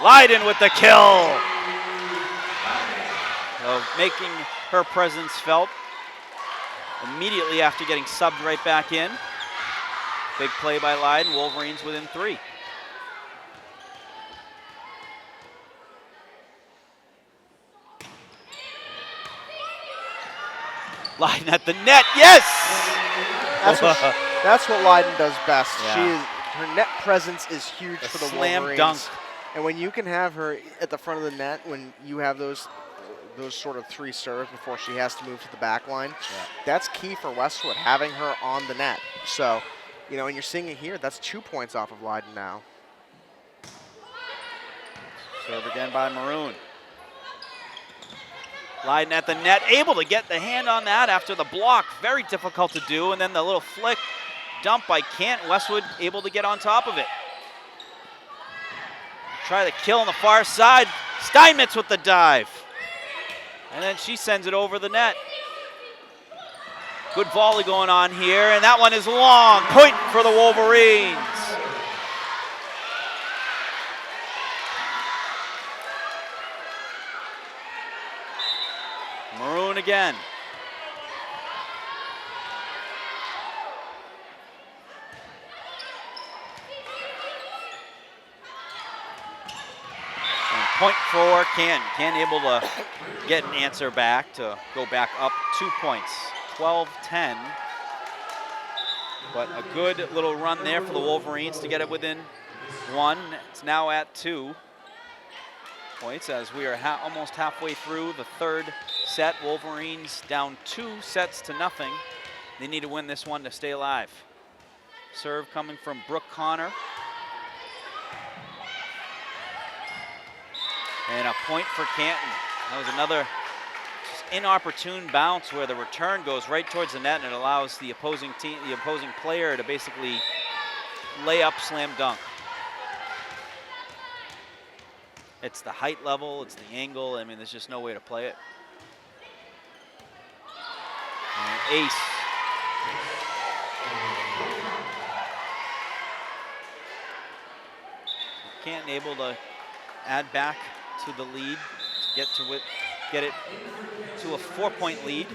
Leiden with the kill. So making her presence felt immediately after getting subbed right back in. Big play by Leiden, Wolverines within 3. Leiden at the net, yes! That's what Leiden does best. Yeah. Her net presence is huge for the slam Wolverines. dunk. And when you can have her at the front of the net, when you have those sort of 3 serves before she has to move to the back line, that's key for Westwood, having her on the net. So, you know, and you're seeing it here, that's 2 points off of Leiden now. Serve again by Maroon. Leiden at the net, able to get the hand on that after the block. Very difficult to do, and then the little flick dump by Canton. Westwood able to get on top of it. Try the kill on the far side. Steinmetz with the dive. And then she sends it over the net. Good volley going on here, and that one is long. Point for the Wolverines. Maroon again. And point for Canton. Canton able to get an answer back to go back up 2 points. 12-10. But a good little run there for the Wolverines to get it within 1. It's now at 2 points as we are almost halfway through the 3rd set. Wolverines down 2-0. They need to win this one to stay alive. Serve coming from Brooke Connor. And a point for Canton. That was another just inopportune bounce where the return goes right towards the net and it allows the opposing player to basically lay up slam dunk. It's the height level, it's the angle. I mean, there's just no way to play it. And ace. Canton able to add back to the lead to get it to a 4-point lead.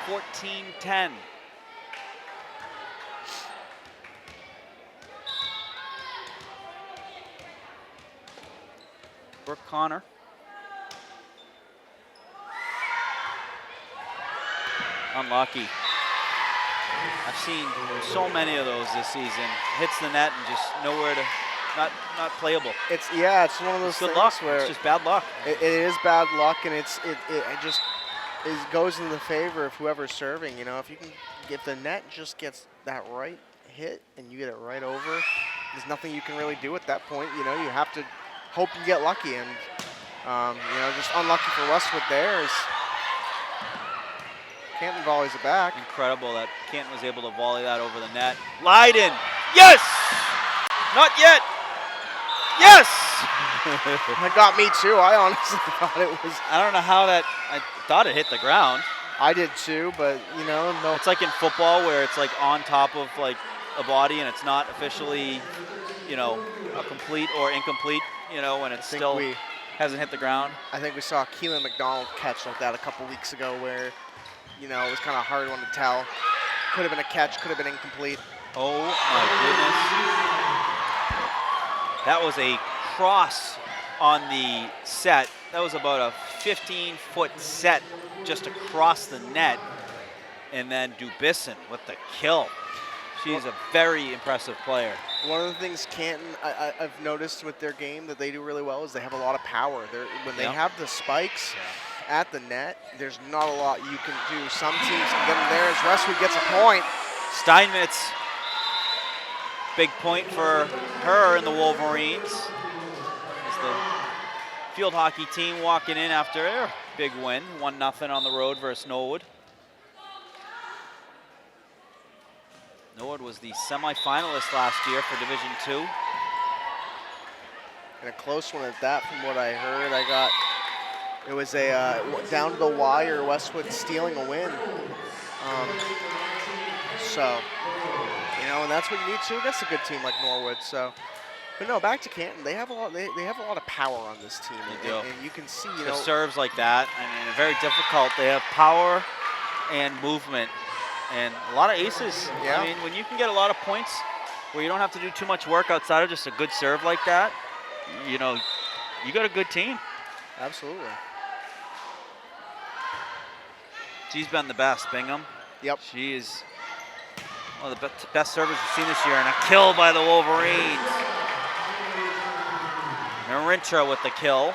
(14-10). Brooke Connor. Unlucky. I've seen so many of those this season. Hits the net and just nowhere to, not playable. It's one of those Good things luck. where It's just bad luck. it is bad luck, and it goes in the favor of whoever's serving. You know, if the net just gets that right hit and you get it right over, there's nothing you can really do at that point. You know, you have to hope you get lucky, and you know, just unlucky for Westwood there is Canton volleys it back. Incredible that Canton was able to volley that over the net. Leiden, yes! Not yet. Yes! That got me too. I honestly thought it was. I don't know how that. I thought it hit the ground. I did too, but you know, no. It's like in football where it's like on top of like a body and it's not officially, you know, a complete or incomplete. You know, when it still hasn't hit the ground. I think we saw Keelan McDonald catch like that a couple weeks ago where, you know, it was kind of a hard one to tell. Could have been a catch, could have been incomplete. Oh my goodness. That was a cross on the set. That was about a 15-foot set just across the net. And then Dubisson with the kill. She's a very impressive player. One of the things Canton, I've noticed with their game that they do really well is they have a lot of power. When they have the spikes at the net, there's not a lot you can do. Some teams can get them there as Westwood gets a point. Steinmetz, big point for her and the Wolverines. As the field hockey team walking in after a big win, 1-0 on the road versus Norwood. Norwood was the semifinalist last year for Division II. And a close one at that, from what I heard. It was a down to the wire, Westwood stealing a win. So, you know, and that's what you need too against a good team like Norwood. So, but no, back to Canton. They have a lot. They have a lot of power on this team, and you can see, you The know, serves like that, I mean, very difficult. They have power and movement, and a lot of aces. Yeah. I mean, when you can get a lot of points where you don't have to do too much work outside of just a good serve like that, you know, you got a good team. absolutely. She's been the best, Bingham. Yep. She is one of the best servers we've seen this year, and a kill by the Wolverines. Narintra with the kill.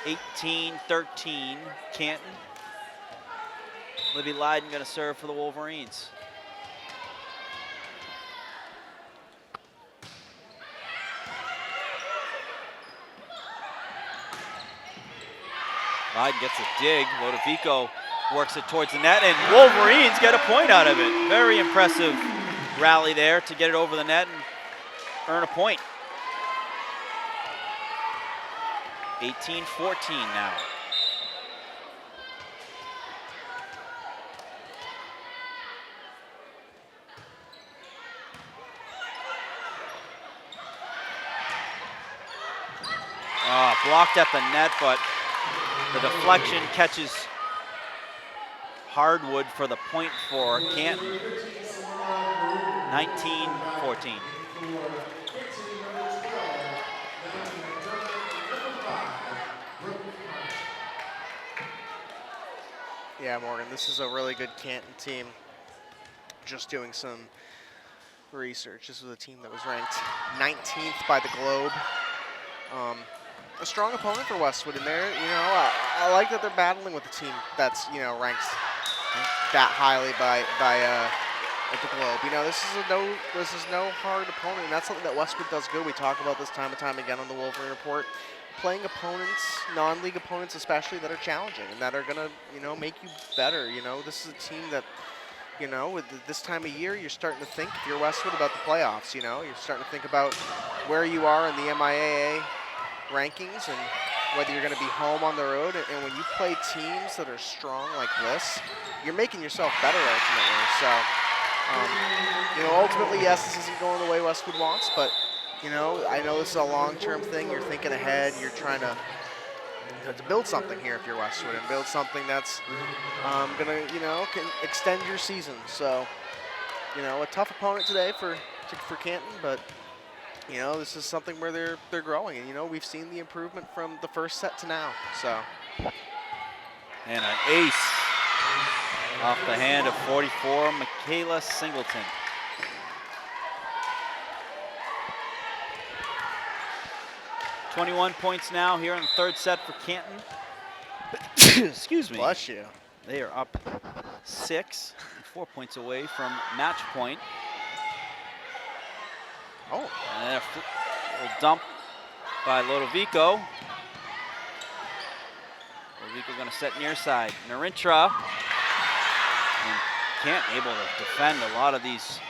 (18-13) Canton. Libby Leiden going to serve for the Wolverines. Leiden gets a dig. Lodovico works it towards the net, and Wolverines get a point out of it. Very impressive rally there to get it over the net and earn a point. 18-14 now. Blocked at the net, but the deflection catches Hardwood for the point for Canton. 19-14. Yeah, Morgan, this is a really good Canton team. Just doing some research. This was a team that was ranked 19th by the Globe. A strong opponent for Westwood in there. You know, I like that they're battling with a team that's, you know, ranked that highly by at the Globe. You know, this is no hard opponent, and that's something that Westwood does good. We talk about this time and time again on the Wolverine Report. Playing opponents, non-league opponents especially, that are challenging and that are gonna, you know, make you better. You know, this is a team that, you know, with this time of year, you're starting to think, if you're Westwood, about the playoffs. You know, you're starting to think about where you are in the MIAA rankings and whether you're going to be home on the road. And when you play teams that are strong like this, you're making yourself better ultimately. So, you know, ultimately, yes, this isn't going the way Westwood wants, but, you know, I know this is a long-term thing. You're thinking ahead. You're trying to build something here if you're Westwood, and build something that's going to, you know, can extend your season. So, you know, a tough opponent today for Canton, but, you know, this is something where they're growing, and, you know, we've seen the improvement from the first set to now. So, and an ace off the hand of 44, Michaela Singleton. (21 points now here in the third set for Canton. Excuse me. Bless you. They are up 6, 4 points away from match point. Oh. And a little dump by Lodovico. Lodovico going to set near side. Narintra. And Canton able to defend a lot of these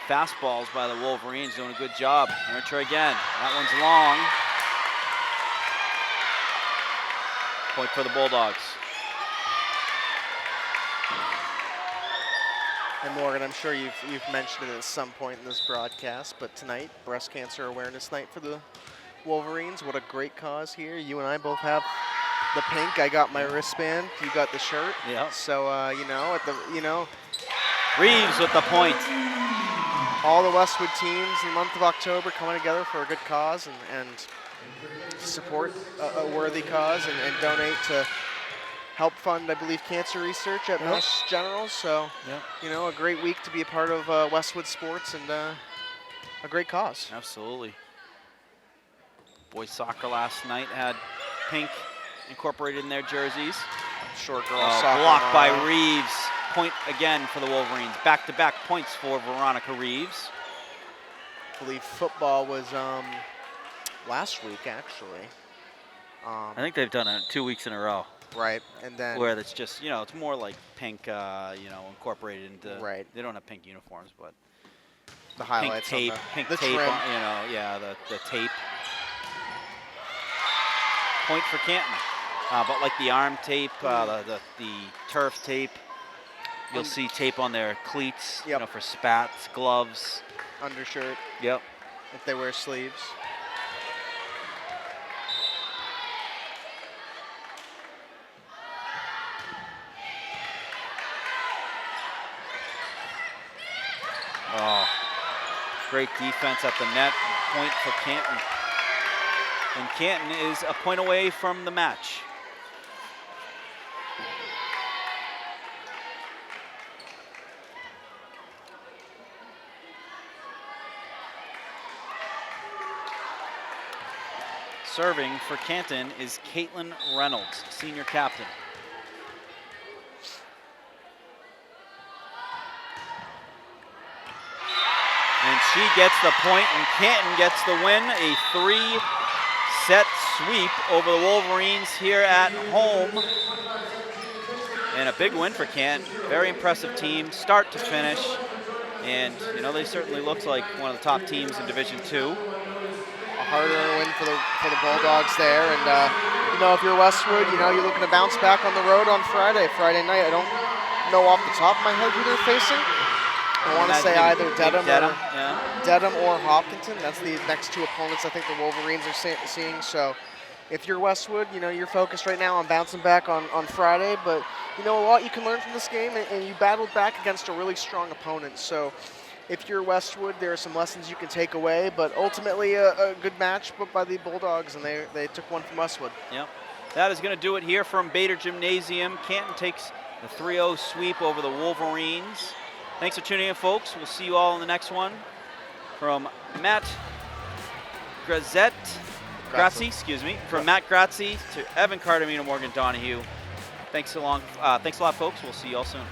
fastballs by the Wolverines, doing a good job. Narintra again. That one's long. Point for the Bulldogs. And Morgan, I'm sure you've mentioned it at some point in this broadcast, but tonight, Breast Cancer Awareness Night for the Wolverines. What a great cause here. You and I both have the pink. I got my wristband. You got the shirt. Yeah. So you know, Reeves with the point. all the Westwood teams in the month of October coming together for a good cause and support a worthy cause and donate to help fund, I believe, cancer research at Mass General. So, you know, a great week to be a part of Westwood sports and a great cause. Absolutely. Boys soccer last night had pink incorporated in their jerseys. Short girls soccer. Blocked by Reeves. Point again for the Wolverines. Back-to-back points for Veronica Reeves. I believe football was last week, actually. I think they've done it 2 weeks in a row. Right, and then where it's just, it's more like pink, incorporated into. Right. They don't have pink uniforms, but the highlights pink tape, on pink the tape, trim. the tape. Point for Canton. But like the arm tape, the turf tape, you'll see tape on their cleats, Yep. for spats, gloves. Undershirt Yep. if they wear sleeves. Oh, great defense at the net. Point for Canton. And Canton is a point away from the match. Serving for Canton is Caitlin Reynolds, senior captain. And she gets the point, and Canton gets the win. A 3-set sweep over the Wolverines here at home. And a big win for Canton. Very impressive team, start to finish. And, they certainly look like one of the top teams in Division II. A hard-earned win for the Bulldogs there. And, if you're Westwood, you're looking to bounce back on the road on Friday night. I don't know off the top of my head who they're facing. I want to say either Dedham or Hopkinton. That's the next two opponents I think the Wolverines are seeing. So if you're Westwood, you're focused right now on bouncing back on Friday. But a lot you can learn from this game, and you battled back against a really strong opponent. So if you're Westwood, there are some lessons you can take away. But ultimately a good match by the Bulldogs, and they took one from Westwood. Yep. That is going to do it here from Bader Gymnasium. Canton takes the 3-0 sweep over the Wolverines. Thanks for tuning in, folks. We'll see you all in the next one. From Matt Grazzi, from Matt Grazzi to Evan Cardamino, Morgan Donahue. Thanks a lot, folks. We'll see you all soon.